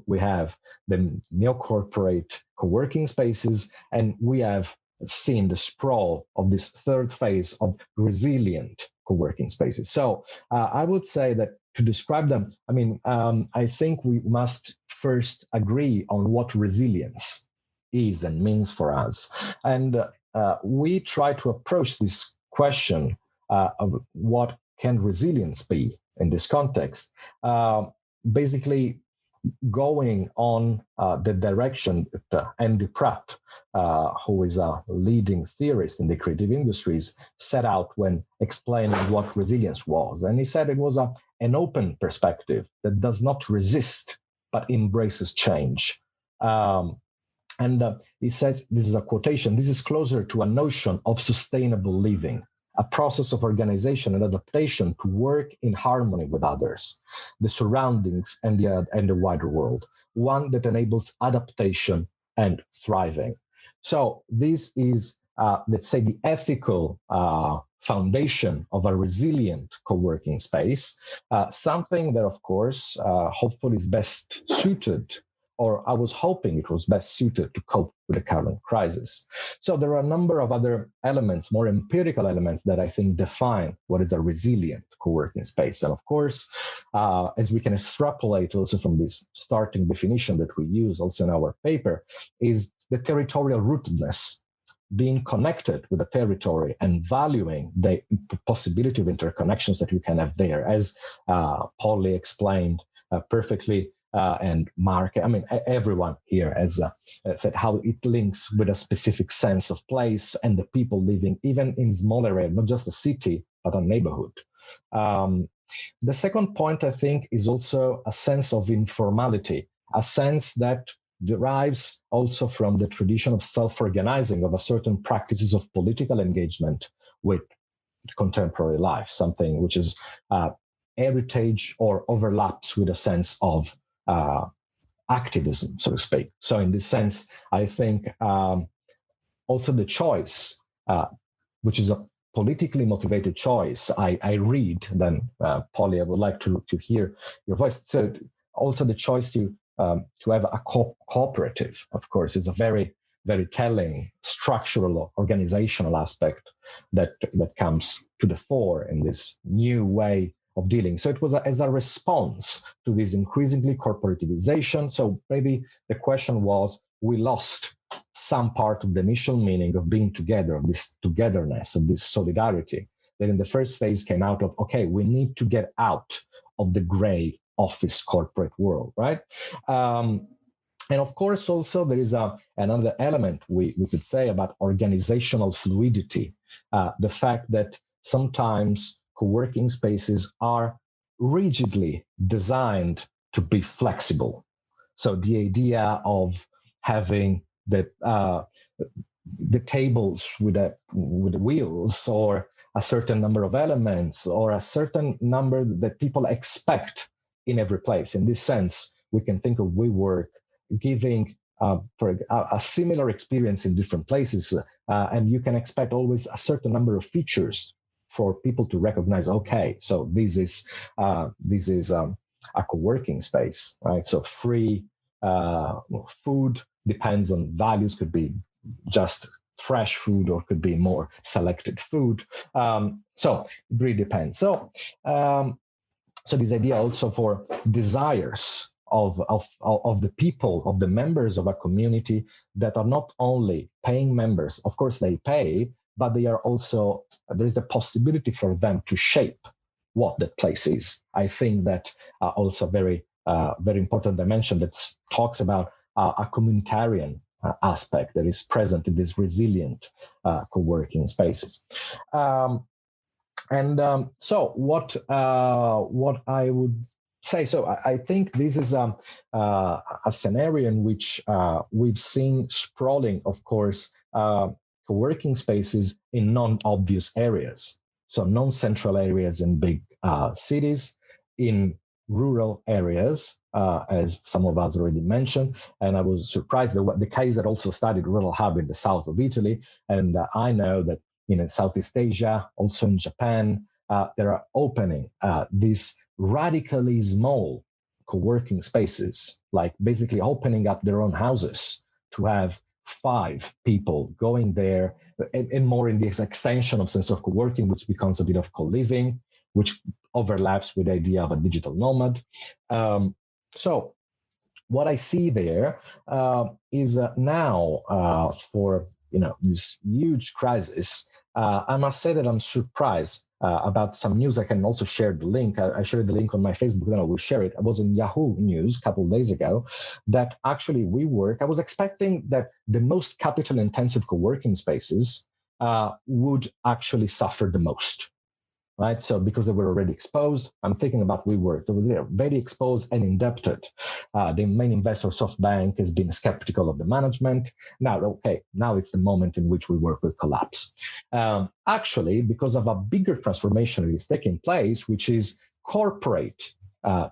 we have the neo-corporate co-working spaces, and we have seen the sprawl of this third phase of resilient co-working spaces. So I would say that to describe them, I mean, I think we must first agree on what resilience is and means for us. And we try to approach this question of what can resilience be in this context, basically going on the direction that Andy Pratt, who is a leading theorist in the creative industries, set out when explaining what resilience was. And he said it was an open perspective that does not resist, but embraces change. He says, this is a quotation, this is closer to a notion of sustainable living, a process of organization and adaptation to work in harmony with others, the surroundings, and the wider world, one that enables adaptation and thriving. So this is, let's say, the ethical foundation of a resilient co-working space, something that, of course, hopefully is best suited, or I was hoping it was best suited to cope with the current crisis. So there are a number of other elements, more empirical elements, that I think define what is a resilient co-working space. And of course, as we can extrapolate also from this starting definition that we use also in our paper, is the territorial rootedness, being connected with the territory and valuing the possibility of interconnections that you can have there, as Polly explained perfectly. And Mark, I mean, everyone here has said how it links with a specific sense of place and the people living even in smaller areas, not just a city, but a neighborhood. The second point, I think, is also a sense of informality, a sense that derives also from the tradition of self-organizing of a certain practices of political engagement with contemporary life, something which is heritage or overlaps with a sense of activism, so to speak. So in this sense, I think also the choice, which is a politically motivated choice, I read, then Polly, I would like to hear your voice. So also the choice to have a cooperative, of course, is a very, very telling structural organizational aspect that comes to the fore in this new way of dealing. So it was as a response to this increasingly corporativization. So maybe the question was, we lost some part of the initial meaning of being together, of this togetherness, of this solidarity that in the first phase came out of, okay, we need to get out of the gray office corporate world, right? And of course, also there is another element we could say about organizational fluidity, the fact that sometimes co-working spaces are rigidly designed to be flexible. So the idea of having the tables with the wheels, or a certain number of elements, or a certain number that people expect in every place. In this sense, we can think of WeWork giving for a similar experience in different places, and you can expect always a certain number of features for people to recognize, okay, so this is a co-working space, right? So free food depends on values, could be just fresh food or could be more selected food. So it really depends. So this idea also for desires of the people, of the members of a community that are not only paying members, of course they pay, but they are also, there is the possibility for them to shape what that place is. I think that also very important dimension that talks about a communitarian aspect that is present in these resilient co-working spaces. So what I would say, so I think this is a scenario in which we've seen sprawling, of course, co-working spaces in non-obvious areas. So non-central areas in big cities, in rural areas, as some of us already mentioned. And I was surprised that the case that also studied Rural Hub in the south of Italy. And I know that in Southeast Asia, also in Japan, there are opening these radically small co-working spaces, like basically opening up their own houses to have 5 people going there, and more in this extension of sense of co-working, which becomes a bit of co-living, which overlaps with the idea of a digital nomad. So what I see there is now for this huge crisis, I must say that I'm surprised about some news. I can also share the link. I shared the link on my Facebook, then I will share it. I was in Yahoo News a couple of days ago that actually WeWork, I was expecting that the most capital-intensive co-working spaces would actually suffer the most. Right, so because they were already exposed, I'm thinking about WeWork. They were very exposed and indebted. The main investor, SoftBank, has been skeptical of the management. Now it's the moment in which WeWork will collapse. Actually, because of a bigger transformation that is taking place, which is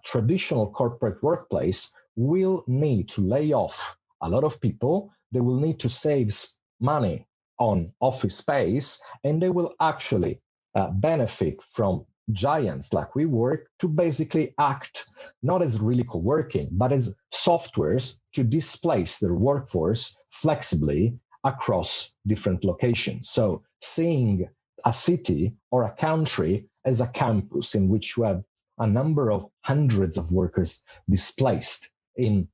traditional corporate workplace will need to lay off a lot of people. They will need to save money on office space, and they will actually benefit from giants like WeWork to basically act not as really co-working, but as softwares to displace their workforce flexibly across different locations. So seeing a city or a country as a campus in which you have a number of hundreds of workers displaced in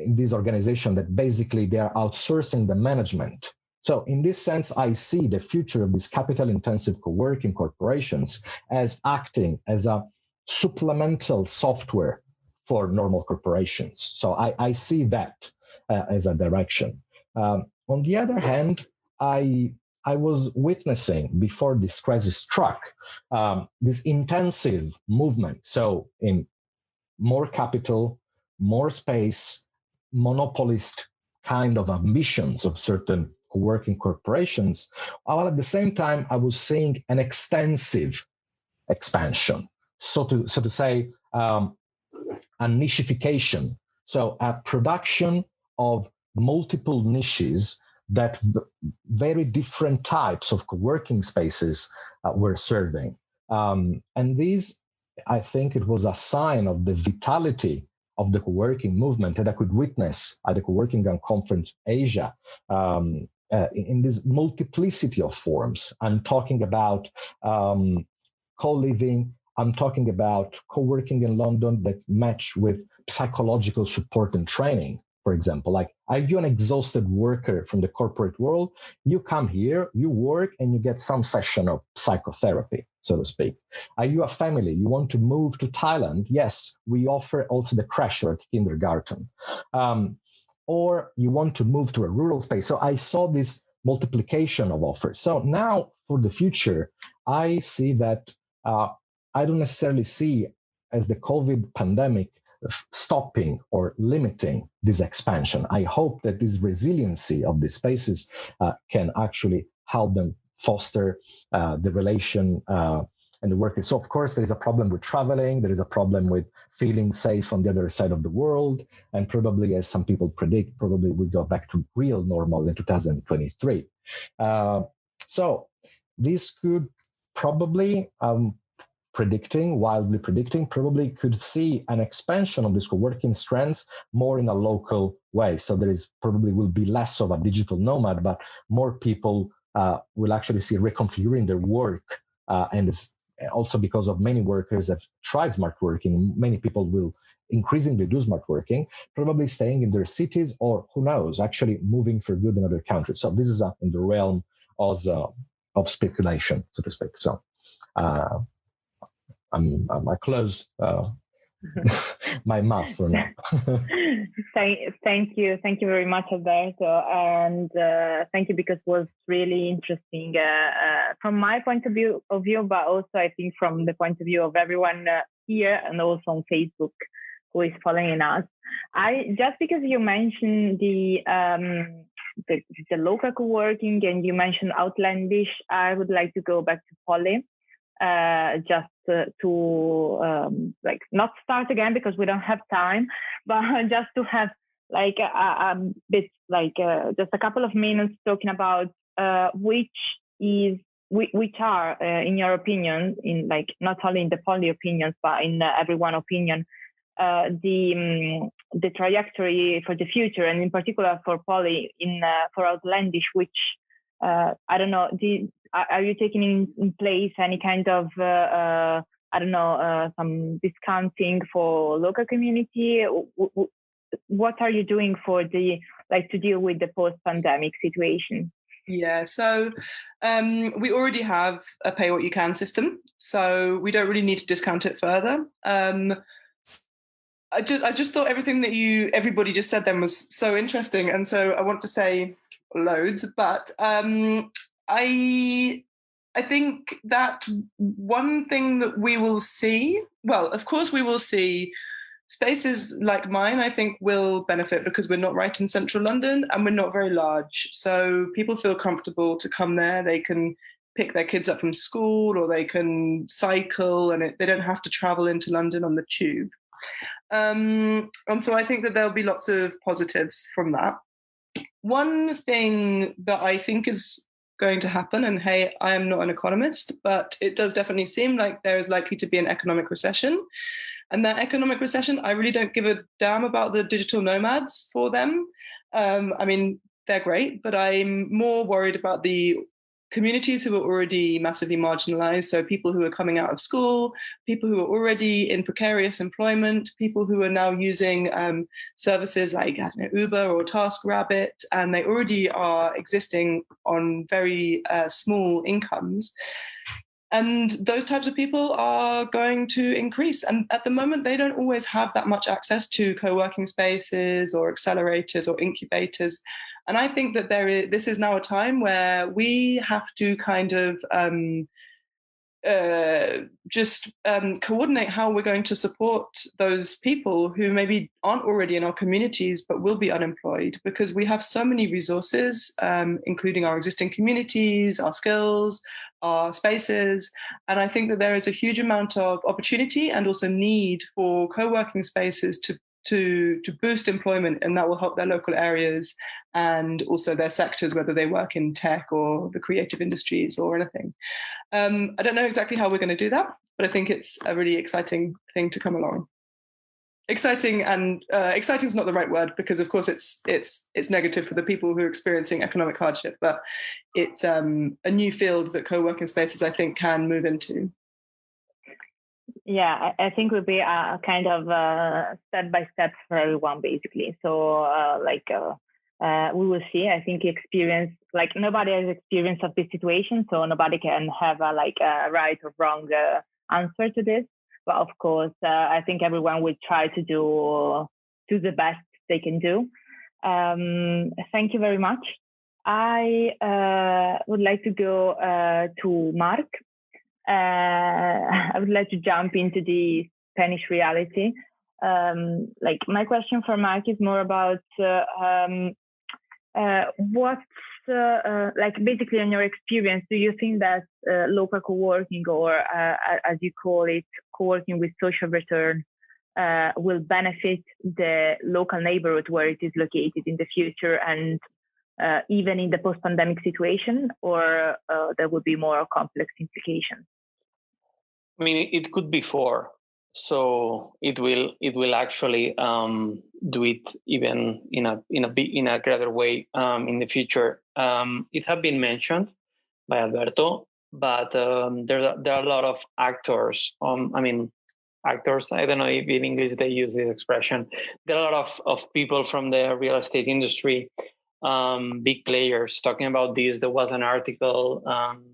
this organization that basically they are outsourcing the management. So in this sense, I see the future of these capital-intensive co-working corporations as acting as a supplemental software for normal corporations. So I see that as a direction. On the other hand, I was witnessing before this crisis struck this intensive movement. So in more capital, more space, monopolist kind of ambitions of certain co-working corporations, while at the same time I was seeing an extensive expansion, so to say, a nichification, so a production of multiple niches that very different types of co-working spaces were serving. And these, I think it was a sign of the vitality of the co-working movement that I could witness at the Co-working Conference Asia in this multiplicity of forms. I'm talking about co-living. I'm talking about co-working in London that match with psychological support and training. For example, like, are you an exhausted worker from the corporate world? You come here, you work, and you get some session of psychotherapy, so to speak. Are you a family? You want to move to Thailand? Yes, we offer also the crash or kindergarten. Or you want to move to a rural space. So I saw this multiplication of offers. So now for the future, I see that I don't necessarily see as the COVID pandemic stopping or limiting this expansion. I hope that this resiliency of these spaces can actually help them foster the relation and the workers. So of course, there is a problem with traveling. There is a problem with feeling safe on the other side of the world. And probably, as some people predict, probably we go back to real normal in 2023. So this could probably wildly predicting, probably could see an expansion of these co-working strands more in a local way. So there is probably will be less of a digital nomad, but more people will actually see reconfiguring their work. And it's also because of many workers that tried smart working, many people will increasingly do smart working, probably staying in their cities or who knows, actually moving for good in other countries. So this is in the realm of speculation, so to speak. So I close my mouth for now. Thank you very much, Alberto, and thank you, because it was really interesting from my point of view, but also I think from the point of view of everyone here and also on Facebook who is following us. Just because you mentioned the local co-working and you mentioned outlandish, I would like to go back to Poly. Just to not start again because we don't have time, but just to have like a bit just a couple of minutes talking about which are in your opinion, in not only in the Poly opinions but in everyone's opinion, the trajectory for the future, and in particular for Poly for outlandish, which I don't know. Are you taking in place any kind of, some discounting for local community? What are you doing for to deal with the post-pandemic situation? Yeah, so we already have a pay what you can system, so we don't really need to discount it further. I just thought everything that everybody just said then was so interesting, and so I want to say loads. But I think that one thing that we will see, well, of course, we will see spaces like mine, I think, will benefit because we're not right in central London and we're not very large. So people feel comfortable to come there. They can pick their kids up from school or they can cycle, and they don't have to travel into London on the tube. And so I think that there'll be lots of positives from that. One thing that I think is going to happen, and hey, I am not an economist, but it does definitely seem like there is likely to be an economic recession. And that economic recession, I really don't give a damn about the digital nomads for them. I mean, they're great, but I'm more worried about the communities who are already massively marginalized. So people who are coming out of school, people who are already in precarious employment, people who are now using services like Uber or TaskRabbit, and they already are existing on very small incomes. And those types of people are going to increase. And at the moment, they don't always have that much access to co-working spaces or accelerators or incubators. And I think that this is now a time where we have to kind of coordinate how we're going to support those people who maybe aren't already in our communities but will be unemployed, because we have so many resources, including our existing communities, our skills, our spaces. And I think that there is a huge amount of opportunity and also need for co-working spaces to boost employment, and that will help their local areas and also their sectors, whether they work in tech or the creative industries or anything. I don't know exactly how we're going to do that, but I think it's a really exciting thing to come along. Exciting is not the right word, because of course it's negative for the people who are experiencing economic hardship, but it's a new field that co-working spaces, I think, can move into. Yeah, I think it would be a kind of step-by-step for everyone, basically. So we will see. I think nobody has experience of this situation, so nobody can have a right or wrong answer to this. But of course, I think everyone will try to do the best they can do. Thank you very much. I would like to go to Mark. I would like to jump into the Spanish reality. My question for Mark is more about what's basically in your experience, do you think that local co-working, or as you call it, co-working with social return, will benefit the local neighborhood where it is located in the future, and even in the post-pandemic situation, or there will be more complex implications? I mean, it could be four. So it will actually do it even in a greater way in the future. It has been mentioned by Alberto, but there are a lot of actors. Actors. I don't know if in English they use this expression. There are a lot of people from the real estate industry, big players talking about this. There was an article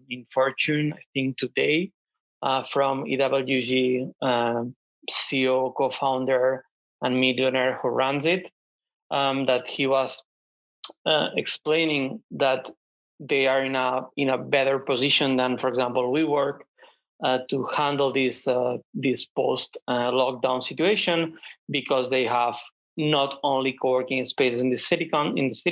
in Fortune, I think today, from EWG CEO, co-founder, and millionaire who runs it, that he was explaining that they are in a better position than, for example, WeWork to handle this post lockdown situation, because they have not only co-working spaces in the city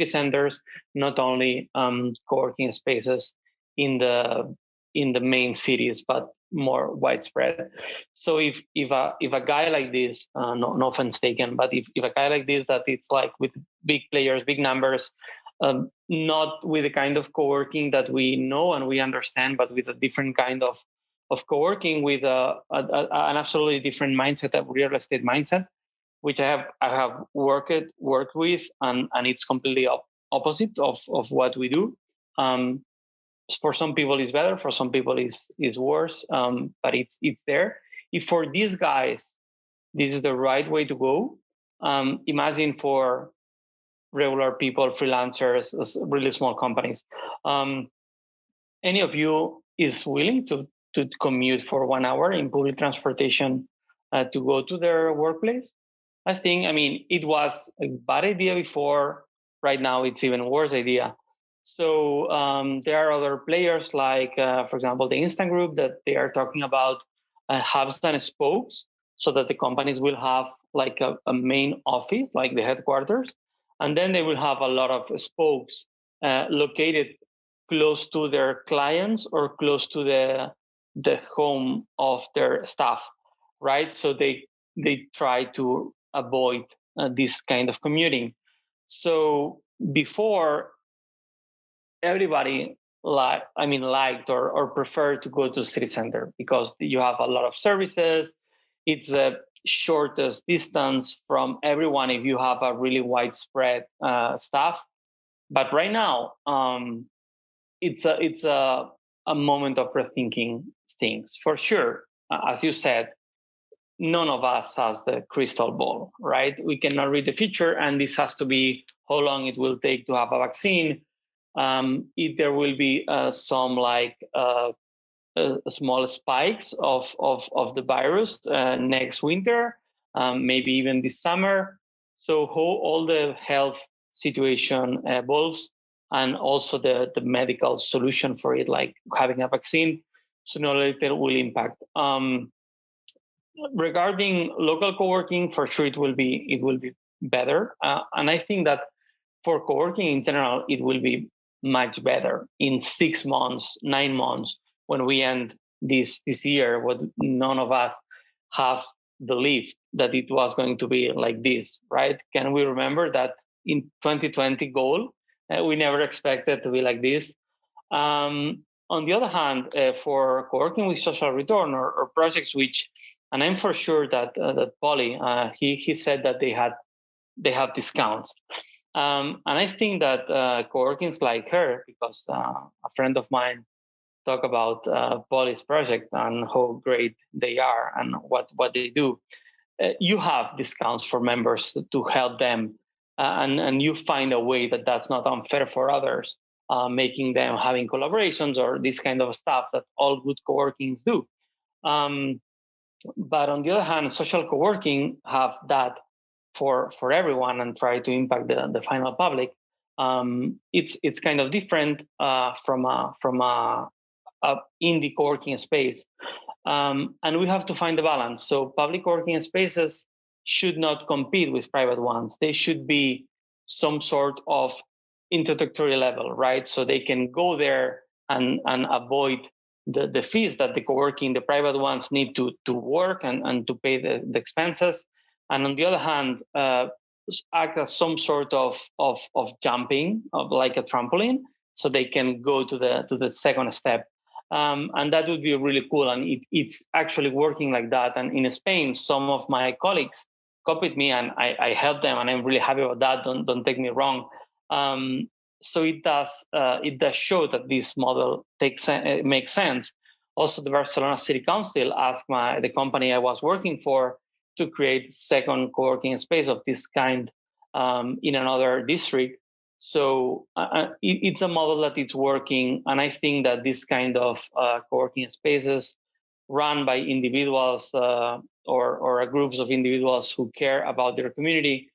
centers, not only co-working spaces in the main cities, but more widespread. So if a guy like this, no offense taken, but if a guy like this, that it's like with big players, big numbers, not with the kind of co-working that we know and we understand, but with a different kind of co-working, with an absolutely different mindset, a real estate mindset, which I have worked with, and it's completely opposite of what we do. For some people it's better, for some people is worse, but it's there. If for these guys this is the right way to go, imagine for regular people, freelancers, really small companies. Any of you is willing to commute for 1 hour in public transportation to go to their workplace? I mean, it was a bad idea before. Right now, it's even worse idea. So there are other players like, for example, the Instant Group that they are talking about hubs and spokes, so that the companies will have like a main office, like the headquarters, and then they will have a lot of spokes located close to their clients or close to the home of their staff, right? So they try to avoid this kind of commuting. So before, everybody liked or preferred to go to the city center because you have a lot of services. It's the shortest distance from everyone if you have a really widespread staff. But right now, it's a moment of rethinking things for sure. As you said, none of us has the crystal ball, right? We cannot read the future, and this has to be how long it will take to have a vaccine. If there will be some small spikes of the virus next winter, maybe even this summer. So how all the health situation evolves, and also the medical solution for it, like having a vaccine, sooner or later will impact. Regarding local co-working, for sure it will be better, and I think that for co-working in general, it will be much better in 6 months, 9 months, when we end this year. What none of us have believed that it was going to be like this, right? Can we remember that in 2020 goal, we never expected to be like this? On the other hand, for co-working with social return or projects which, and I'm for sure that Polly, he said that they have discounts. And I think that co-workings like her, because a friend of mine talked about Polly's project and how great they are and what they do. You have discounts for members to help them, and you find a way that that's not unfair for others, making them having collaborations or this kind of stuff that all good co-workings do. But on the other hand, social co-working have that for everyone and try to impact the final public. It's kind of different from a indie co-working space, and we have to find the balance. So public co-working spaces should not compete with private ones. They should be some sort of introductory level, right? So they can go there and avoid the fees that the private ones need to work and to pay the expenses. And on the other hand, act as some sort of jumping, of like a trampoline, so they can go to the second step. And that would be really cool. And it's actually working like that. And in Spain, some of my colleagues copied me, and I helped them, and I'm really happy about that. Don't take me wrong. So it does show that this model makes sense. Also, the Barcelona City Council asked the company I was working for to create second co-working space of this kind in another district. So it's a model that it's working, and I think that this kind of co-working spaces run by individuals or groups of individuals who care about their community,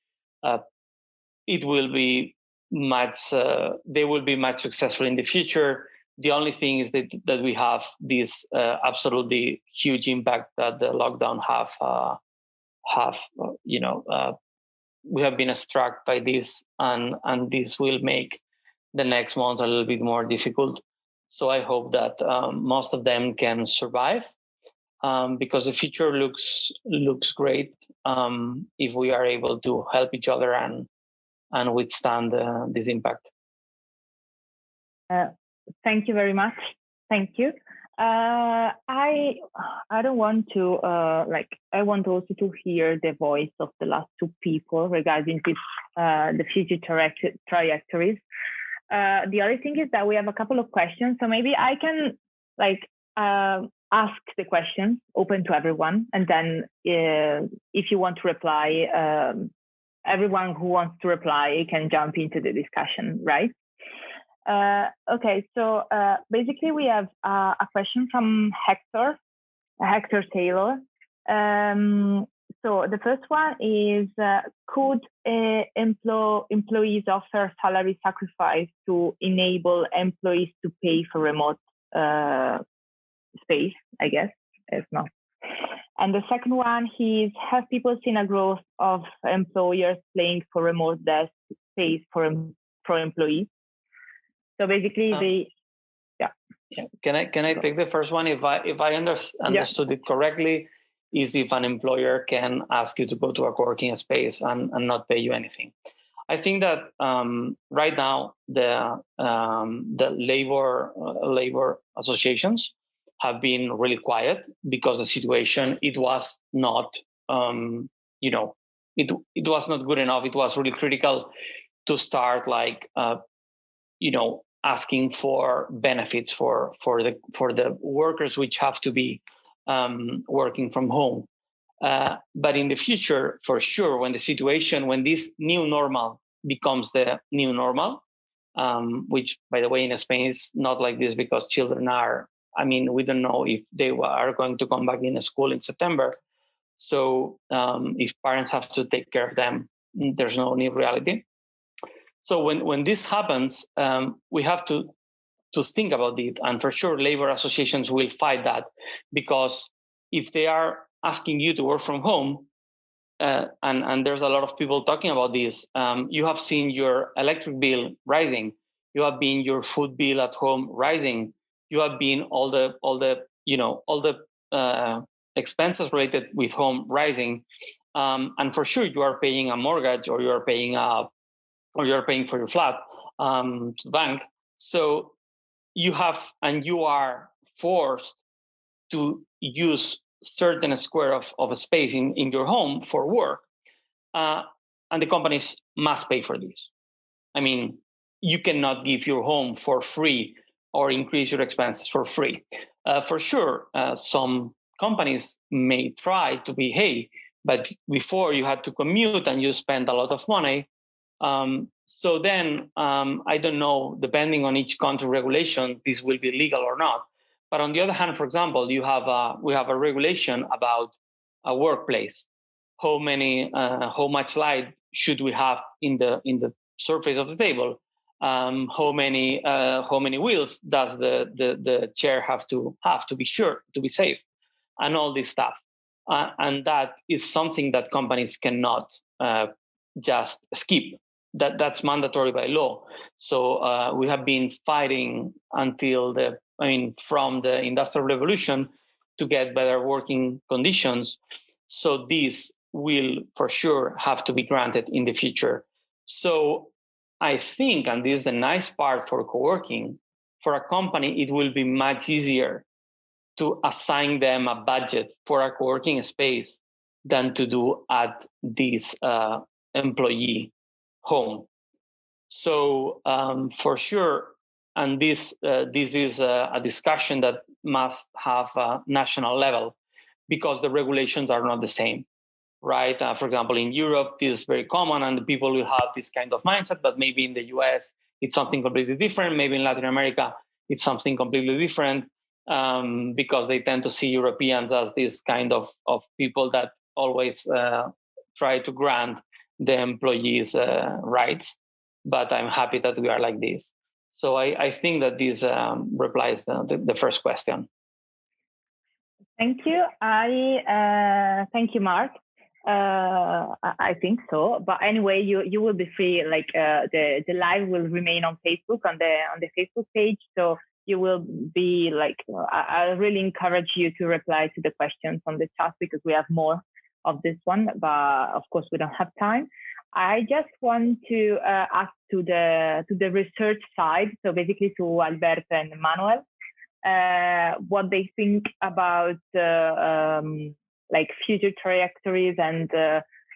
it will be much. They will be much successful in the future. The only thing is that we have this absolutely huge impact that the lockdown have. We have been struck by this, and this will make the next month a little bit more difficult. So I hope that most of them can survive, because the future looks great if we are able to help each other and withstand this impact. Thank you very much. Thank you. I don't want to I want also to hear the voice of the last two people regarding this, the future trajectories. The other thing is that we have a couple of questions, so maybe I can ask the questions open to everyone, and then if you want to reply, everyone who wants to reply can jump into the discussion, right? Okay, so basically we have a question from Hector Taylor. So the first one is, could employees offer salary sacrifice to enable employees to pay for remote space, I guess, if not. And the second one is, have people seen a growth of employers paying for remote desk space for employees? So basically, Can I take the first one? If I understood it correctly, is if an employer can ask you to go to a co-working space and not pay you anything. I think that right now the labor associations have been really quiet because the situation, it was not it was not good enough. It was really critical to start asking for benefits for the workers which have to be working from home. But in the future, for sure, when this new normal becomes the new normal, which, by the way, in Spain is not like this because children we don't know if they are going to come back in school in September. So if parents have to take care of them, there's no new reality. So when this happens, we have to think about it. And for sure, labor associations will fight that, because if they are asking you to work from home, and there's a lot of people talking about this, you have seen your electric bill rising, you have been your food bill at home rising, you have been all the expenses related with home rising, and for sure you are paying a mortgage, or you are paying for your flat to the bank. So you are forced to use certain square of a space in your home for work, and the companies must pay for this. You cannot give your home for free or increase your expenses for free. For sure, some companies may try to be, hey, but before you had to commute and you spend a lot of money. So then, I don't know, depending on each country regulation, this will be legal or not. But on the other hand, for example, we have a regulation about a workplace. How much light should we have in the surface of the table? How many wheels does the chair have to be sure to be safe, and all this stuff. And that is something that companies cannot just skip. That's mandatory by law. So we have been fighting from the Industrial Revolution to get better working conditions. So this will for sure have to be granted in the future. So I think, and this is the nice part for co-working, for a company, it will be much easier to assign them a budget for a co-working space than to do at this employee home. So for sure, and this is a discussion that must have a national level, because the regulations are not the same, right? For example, in Europe, this is very common, and the people will have this kind of mindset, but maybe in the US, it's something completely different. Maybe in Latin America, it's something completely different, because they tend to see Europeans as this kind of people that always try to grant the employees' rights. But I'm happy that we are like this. So I think that this replies the first question. Thank you. Thank you, Mark. I think so. But anyway, you will be free. The live will remain on Facebook, on the Facebook page. So you will be I really encourage you to reply to the questions on the chat, because we have more of this one, but of course we don't have time. I just want to ask to the research side, so basically to Alberto and Manuel, what they think about future trajectories, and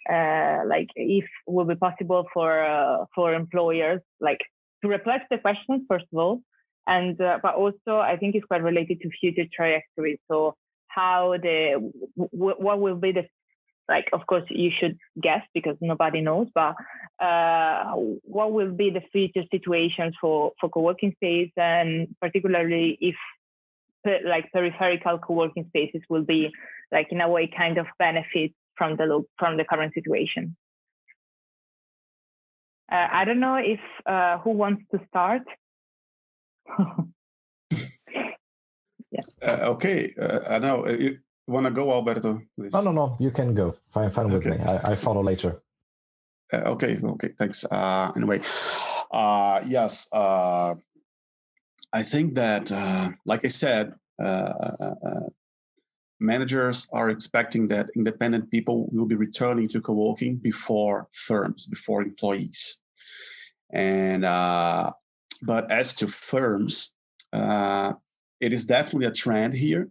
if it will be possible for employers to reply to the questions first of all, and but also I think it's quite related to future trajectories. So what will be the like, of course, you should guess because nobody knows, but what will be the future situations for co-working space, and particularly if like peripheral co-working spaces will be like in a way kind of benefit from the current situation. I don't know if who wants to start. Yeah. Okay. I know. You want to go, Alberto? Please. No. You can go. Fine with me. I follow later. Okay. Thanks. Anyway, yes. I think that, like I said, managers are expecting that independent people will be returning to co-working before firms, before employees. And but as to firms, it is definitely a trend here.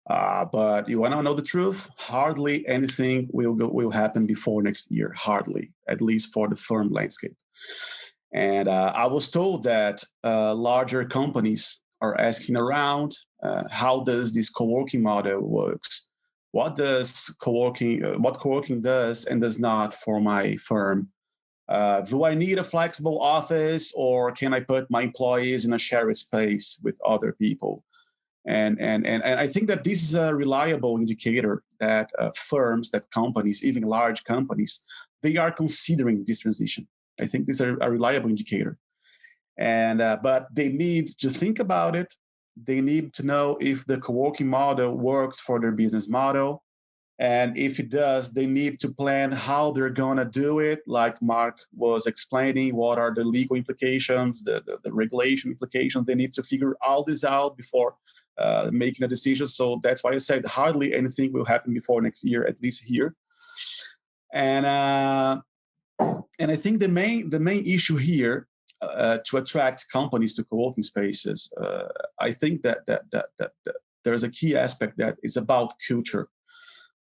But you want to know the truth? Hardly anything will happen before next year. Hardly, at least for the firm landscape. And I was told that larger companies are asking around, how does this co-working model works? What co-working does and does not for my firm? Do I need a flexible office, or can I put my employees in a shared space with other people? And I think that this is a reliable indicator that firms, that companies, even large companies, they are considering this transition. I think this is a reliable indicator. And but they need to think about it. They need to know if the co-working model works for their business model. And if it does, they need to plan how they're going to do it. Like Mark was explaining, what are the legal implications, the regulation implications. They need to figure all this out before making a decision. So that's why I said hardly anything will happen before next year, at least here. And I think the main issue here to attract companies to co-working spaces, I think that there's a key aspect that is about culture.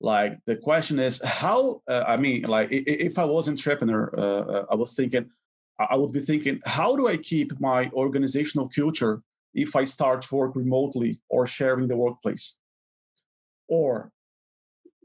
Like the question is how, if I was an entrepreneur, I would be thinking, how do I keep my organizational culture if I start to work remotely or sharing the workplace? Or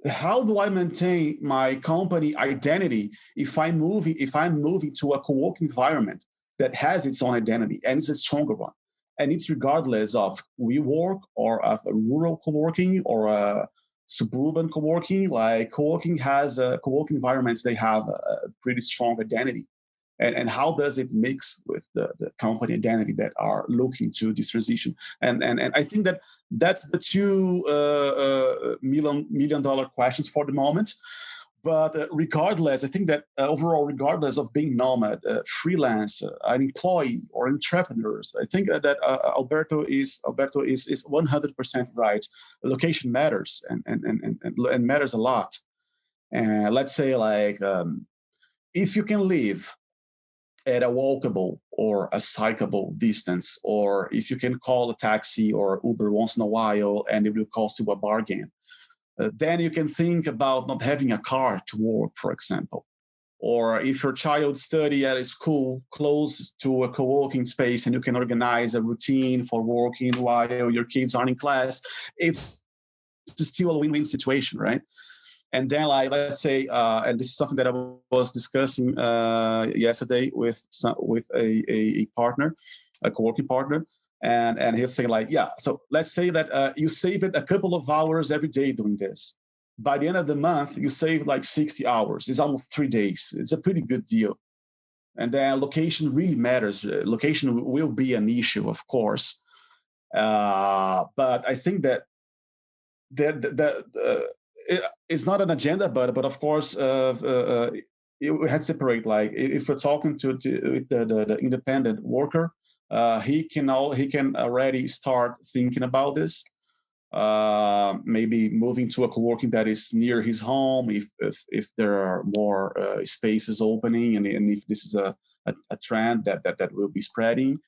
how do I maintain my company identity if I'm moving to a co-working environment that has its own identity and it's a stronger one? And it's regardless of WeWork or of a rural co-working or a suburban co-working. Like co-working environments, they have a pretty strong identity. And how does it mix with the company identity that are looking to this transition? And I think that's the two million dollar questions for the moment. But regardless, I think that overall, regardless of being nomad, freelance, an employee, or entrepreneurs, I think that Alberto is 100% right. Location matters and matters a lot. And let's say if you can live at a walkable or a cyclable distance, or if you can call a taxi or Uber once in a while and it will cost you a bargain, then you can think about not having a car to work, for example. Or if your child study at a school close to a co-working space and you can organize a routine for working while your kids are in class, it's still a win-win situation, right? And then, let's say, and this is something that I was discussing yesterday with a partner, a co-working partner, and he's saying so let's say that you save it a couple of hours every day doing this. By the end of the month, you save 60 hours. It's almost 3 days. It's a pretty good deal. And then location really matters. Location will be an issue, of course. But I think that it's not an agenda, but of course, we had to separate. If we're talking to the independent worker, he can already start thinking about this. Maybe moving to a co-working that is near his home, if there are more spaces opening, and if this is a trend that will be spreading.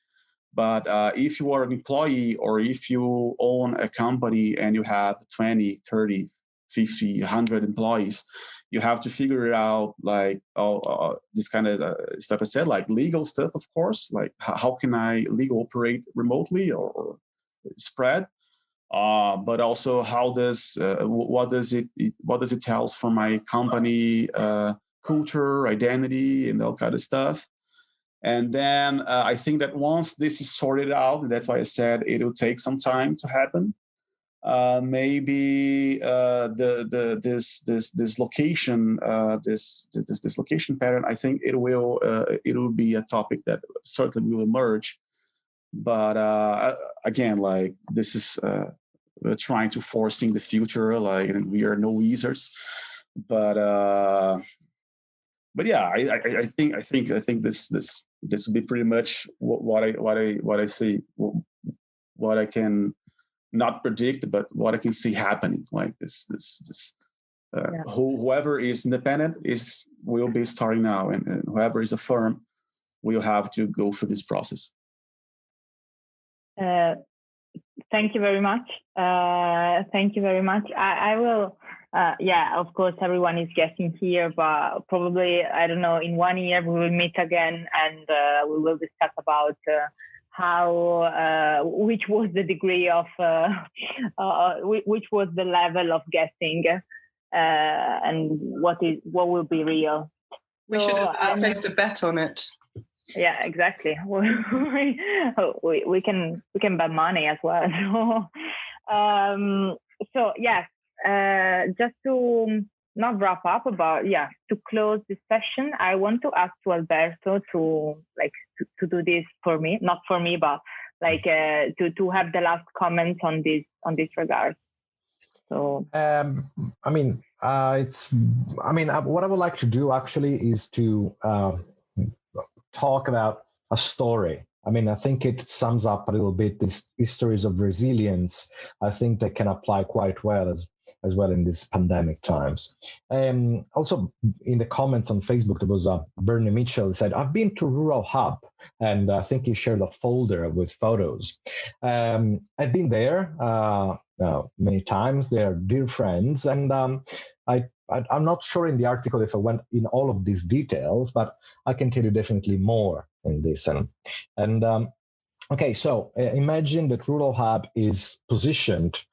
But if you are an employee, or if you own a company and you have 20, 30, 50, 100 employees, you have to figure it out, this kind of stuff I said, legal stuff, of course, how can I legal operate remotely or spread? but also what does it tell us for my company culture, identity, and all kind of stuff. And then I think that once this is sorted out, and that's why I said it will take some time to happen. Maybe this location this location pattern, I think it will be a topic that certainly will emerge. But again, like this is we're trying to foresee the future, like, and we are no wizards. But yeah, I think this will be pretty much what I see, what I can not predict, but what I can see happening. Like this whoever is independent will be starting now, and whoever is a firm will have to go through this process. Thank you very much. I will. Of course, everyone is guessing here, but probably, I don't know, in 1 year we will meet again, and we will discuss about how, which was the degree of, which was the level of guessing, and what will be real. We should have placed a bet on it. Yeah, exactly. we can bet money as well. So yes, just to not wrap up, to close this session, I want to ask to Alberto to do this for me, not for me, but to have the last comments on this regard. So what I would like to do actually is to talk about a story. I think it sums up a little bit these histories of resilience. I think they can apply quite well as well in these pandemic times. Also, in the comments on Facebook, there was Bernie Mitchell who said, "I've been to Rural Hub," and I think he shared a folder with photos. I've been there many times. They are dear friends, and I'm not sure in the article if I went in all of these details, but I can tell you definitely more in this. Okay, so imagine that Rural Hub is positioned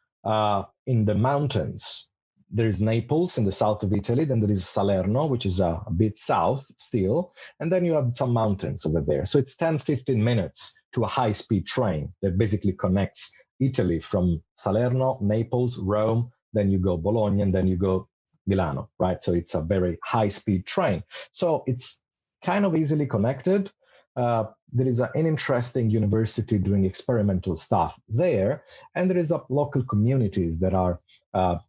in the mountains. There is Naples in the south of Italy, then there is Salerno, which is a bit south still, and then you have some mountains over there. So it's 10-15 minutes to a high-speed train that basically connects Italy from Salerno, Naples, Rome, then you go Bologna, and then you go Milano, right? So it's a very high-speed train. So it's kind of easily connected. There is an interesting university doing experimental stuff there, and there is local communities that are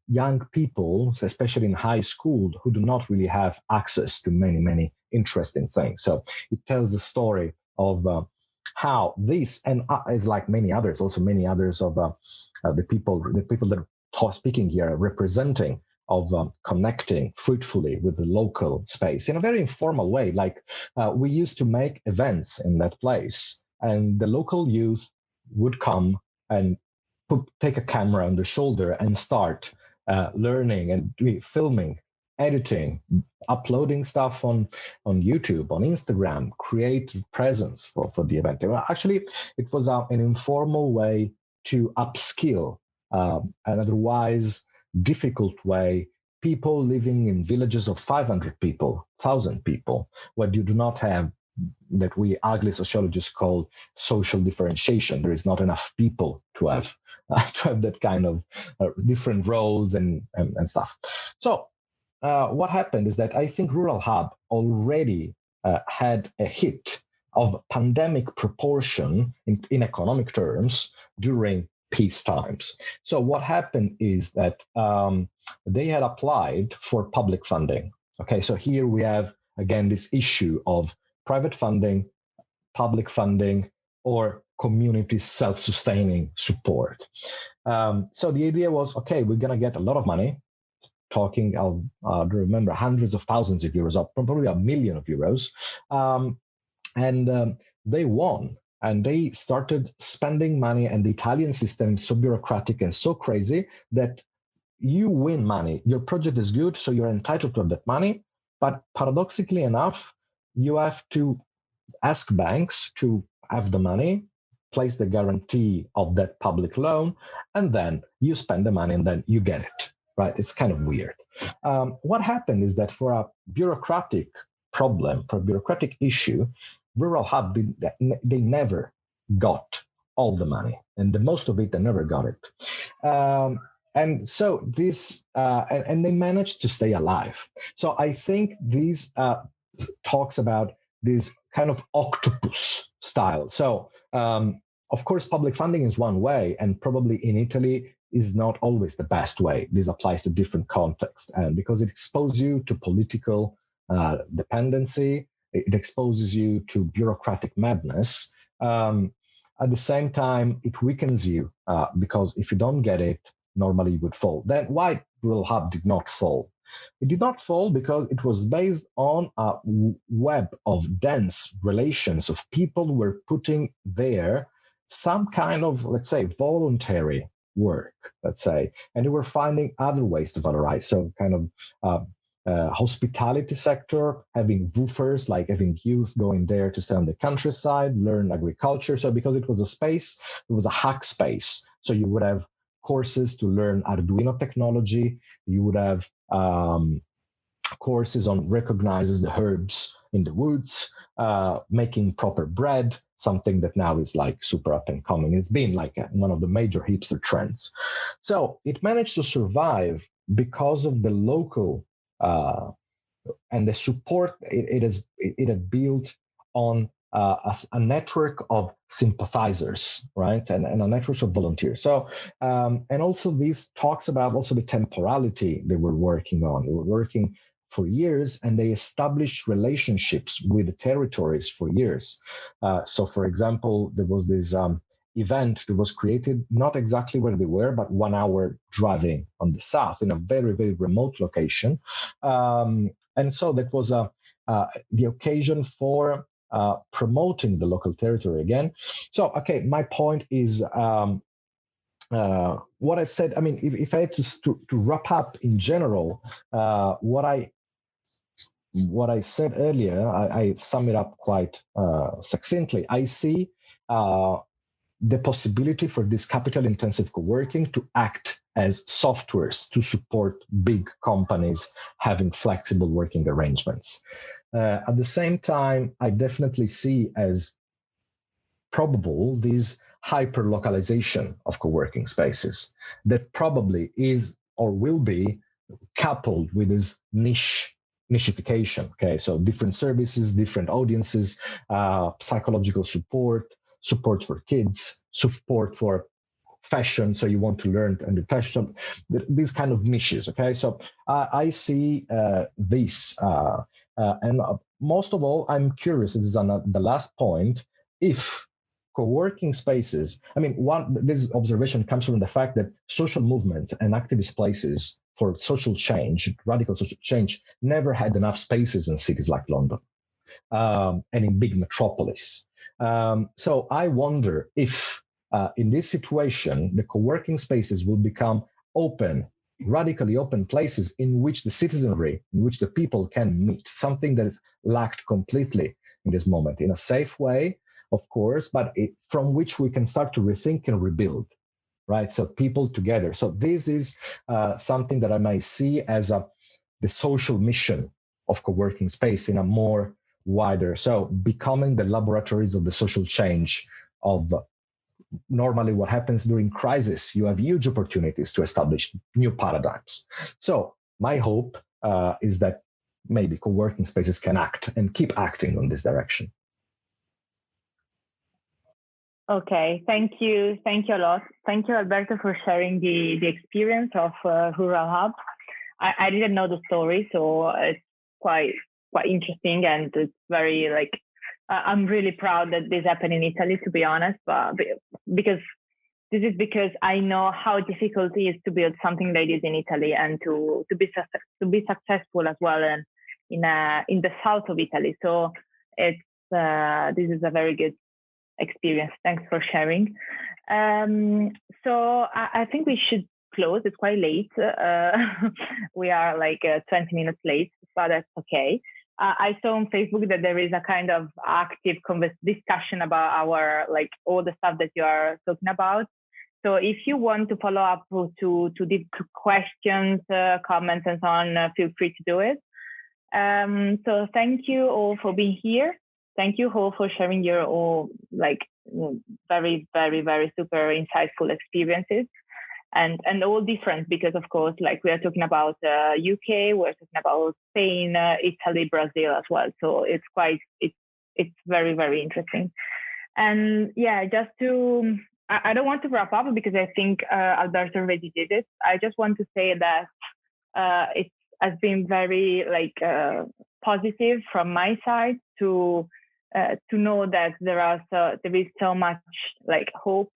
young people, especially in high school, who do not really have access to many interesting things. So it tells a story of how this, and is like many others, also many others of the people that are speaking here are representing of connecting fruitfully with the local space in a very informal way. Like we used to make events in that place, and the local youth would come and take a camera on the shoulder and start learning and filming, editing, uploading stuff on YouTube, on Instagram, create presence for the event. Actually, it was an informal way to upskill an otherwise difficult way people living in villages of 500 people, 1,000 people, where you do not have that we ugly sociologists call social differentiation. There is not enough people to have that kind of different roles and stuff. So what happened is that I think Rural Hub already had a hit of pandemic proportion in economic terms during peace times. So what happened is that they had applied for public funding. Okay, so here we have, again, this issue of private funding, public funding, or community self-sustaining support. So the idea was, okay, we're going to get a lot of money, talking, I remember, hundreds of thousands of euros, probably €1 million. And they won. And they started spending money, and the Italian system is so bureaucratic and so crazy that you win money. Your project is good, so you're entitled to have that money. But paradoxically enough, you have to ask banks to have the money, place the guarantee of that public loan, and then you spend the money and then you get it, right? It's kind of weird. What happened is that for a bureaucratic problem, for a bureaucratic issue, Rural Hub, they never got all the money, and the most of it, they never got it. And so this, and they managed to stay alive. So I think these talks about this kind of octopus style. So of course, public funding is one way, and probably in Italy is not always the best way. This applies to different contexts, and because it exposes you to political dependency, it exposes you to bureaucratic madness. At the same time, it weakens you because if you don't get it, normally you would fall. Then why Rural Hub did not fall? It did not fall because it was based on a web of dense relations of people who were putting there some kind of, let's say, voluntary work, let's say, and they were finding other ways to valorize. So kind of hospitality sector, having roofers, like having youth going there to stay on the countryside, learn agriculture. So because it was a space, it was a hack space. So you would have courses to learn Arduino technology. You would have courses on recognizes the herbs in the woods, making proper bread, something that now is like super up and coming. It's been like one of the major hipster trends. So it managed to survive because of the local and the support it had built on a network of sympathizers, right, and a network of volunteers. So, and also this talks about also the temporality they were working on. They were working for years, and they established relationships with the territories for years. So, for example, there was this event that was created not exactly where they were, but 1 hour driving on the south in a very, very remote location. And so that was the occasion for promoting the local territory again. So, okay, my point is what I've said. I mean, if I had to wrap up in general, what I said earlier, I sum it up quite succinctly. I see the possibility for this capital-intensive co-working to act as softwares to support big companies having flexible working arrangements. At the same time, I definitely see as probable this hyper-localization of co-working spaces that probably is or will be coupled with this nichification. Okay, so different services, different audiences, psychological support for kids, support for fashion. So you want to learn and do fashion, these kind of niches. Okay, so I see this, and most of all, I'm curious. This is on the last point. If co-working spaces, I mean, this observation comes from the fact that social movements and activist places for social change, radical social change, never had enough spaces in cities like London and in big metropolis. So I wonder if in this situation, the co-working spaces will become open, radically open places in which the citizenry, in which the people can meet, something that is lacked completely in this moment, in a safe way, of course, but from which we can start to rethink and rebuild, right? So people together. So this is something that I might see as the social mission of co-working space in a more wider, so becoming the laboratories of the social change of normally what happens during crisis. You have huge opportunities to establish new paradigms. So my hope is that maybe co-working spaces can act and keep acting on this direction. Okay, thank you a lot. Thank you, Alberto, for sharing the experience of Rural Hub. I didn't know the story, so it's quite interesting, and it's very I'm really proud that this happened in Italy, to be honest, but because I know how difficult it is to build something like this in Italy and to be successful as well in the south of Italy. So it's this is a very good experience. Thanks for sharing. So I think we should close. It's quite late. We are 20 minutes late, but that's okay. I saw on Facebook that there is a kind of active discussion about our, like, all the stuff that you are talking about. So if you want to follow up to these questions, comments, and so on, feel free to do it. So thank you all for being here. Thank you all for sharing your all, like, very, very, very super insightful experiences. And all different, because of course, like, we are talking about UK, we're talking about Spain, Italy, Brazil as well. So it's very, very interesting. And yeah, just to, I don't want to wrap up because I think Alberto already did it. I just want to say that it has been very, like, positive from my side to know that there is so much, like, hope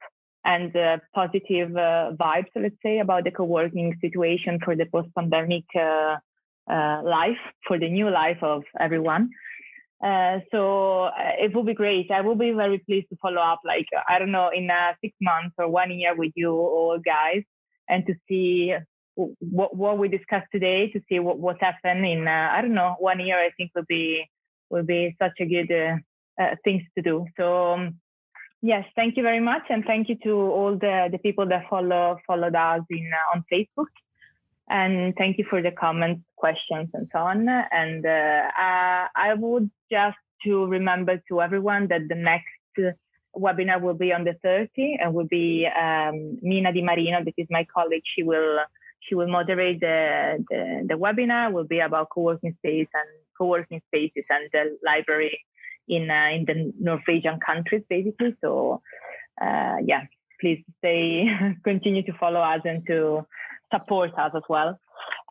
and positive vibes, let's say, about the co-working situation for the post-pandemic life, for the new life of everyone. So it will be great. I will be very pleased to follow up, like, I don't know, in 6 months or 1 year with you all guys, and to see what we discussed today, to see what happened in, I don't know, 1 year. I think will be such a good things to do. So yes, thank you very much, and thank you to all the people that followed us on Facebook, and thank you for the comments, questions, and so on. And I would just to remember to everyone that the next webinar will be on the 30th, and will be Mina Di Marino, that is my colleague. She will moderate the webinar. Will be about co-working spaces and the library in the Norwegian countries, basically. So please continue to follow us and to support us as well.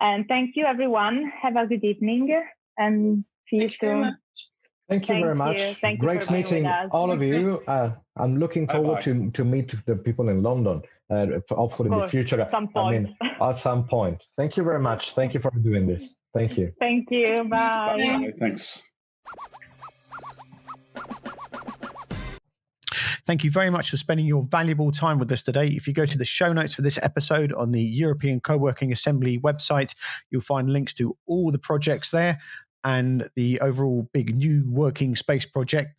And thank you, everyone. Have a good evening, and see you soon. Thank you very much. Thank you. Great meeting all of you. I'm looking forward to meet the people in London, hopefully in the future. At some point. Thank you very much. Thank you for doing this. Thank you. Thank you. Bye. Bye. Thanks. Thank you very much for spending your valuable time with us today. If you go to the show notes for this episode on the European Co-working Assembly website, you'll find links to all the projects there and the overall big new working space project.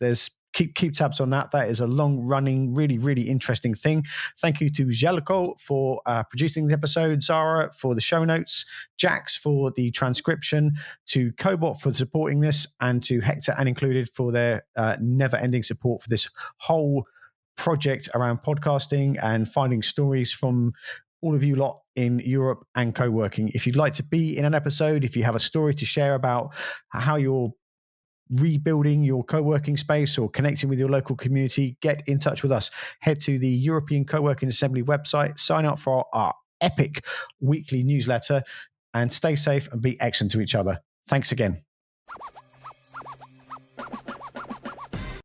Keep tabs on that. That is a long-running, really, really interesting thing. Thank you to Jelko for producing the episode, Zara for the show notes, Jax for the transcription, to Cobot for supporting this, and to Hector and Included for their never-ending support for this whole project around podcasting and finding stories from all of you lot in Europe and co-working. If you'd like to be in an episode, if you have a story to share about how you're rebuilding your co-working space or connecting with your local community, get in touch with us. Head to the European Co-working Assembly website, sign up for our epic weekly newsletter, and stay safe and be excellent to each other. Thanks again.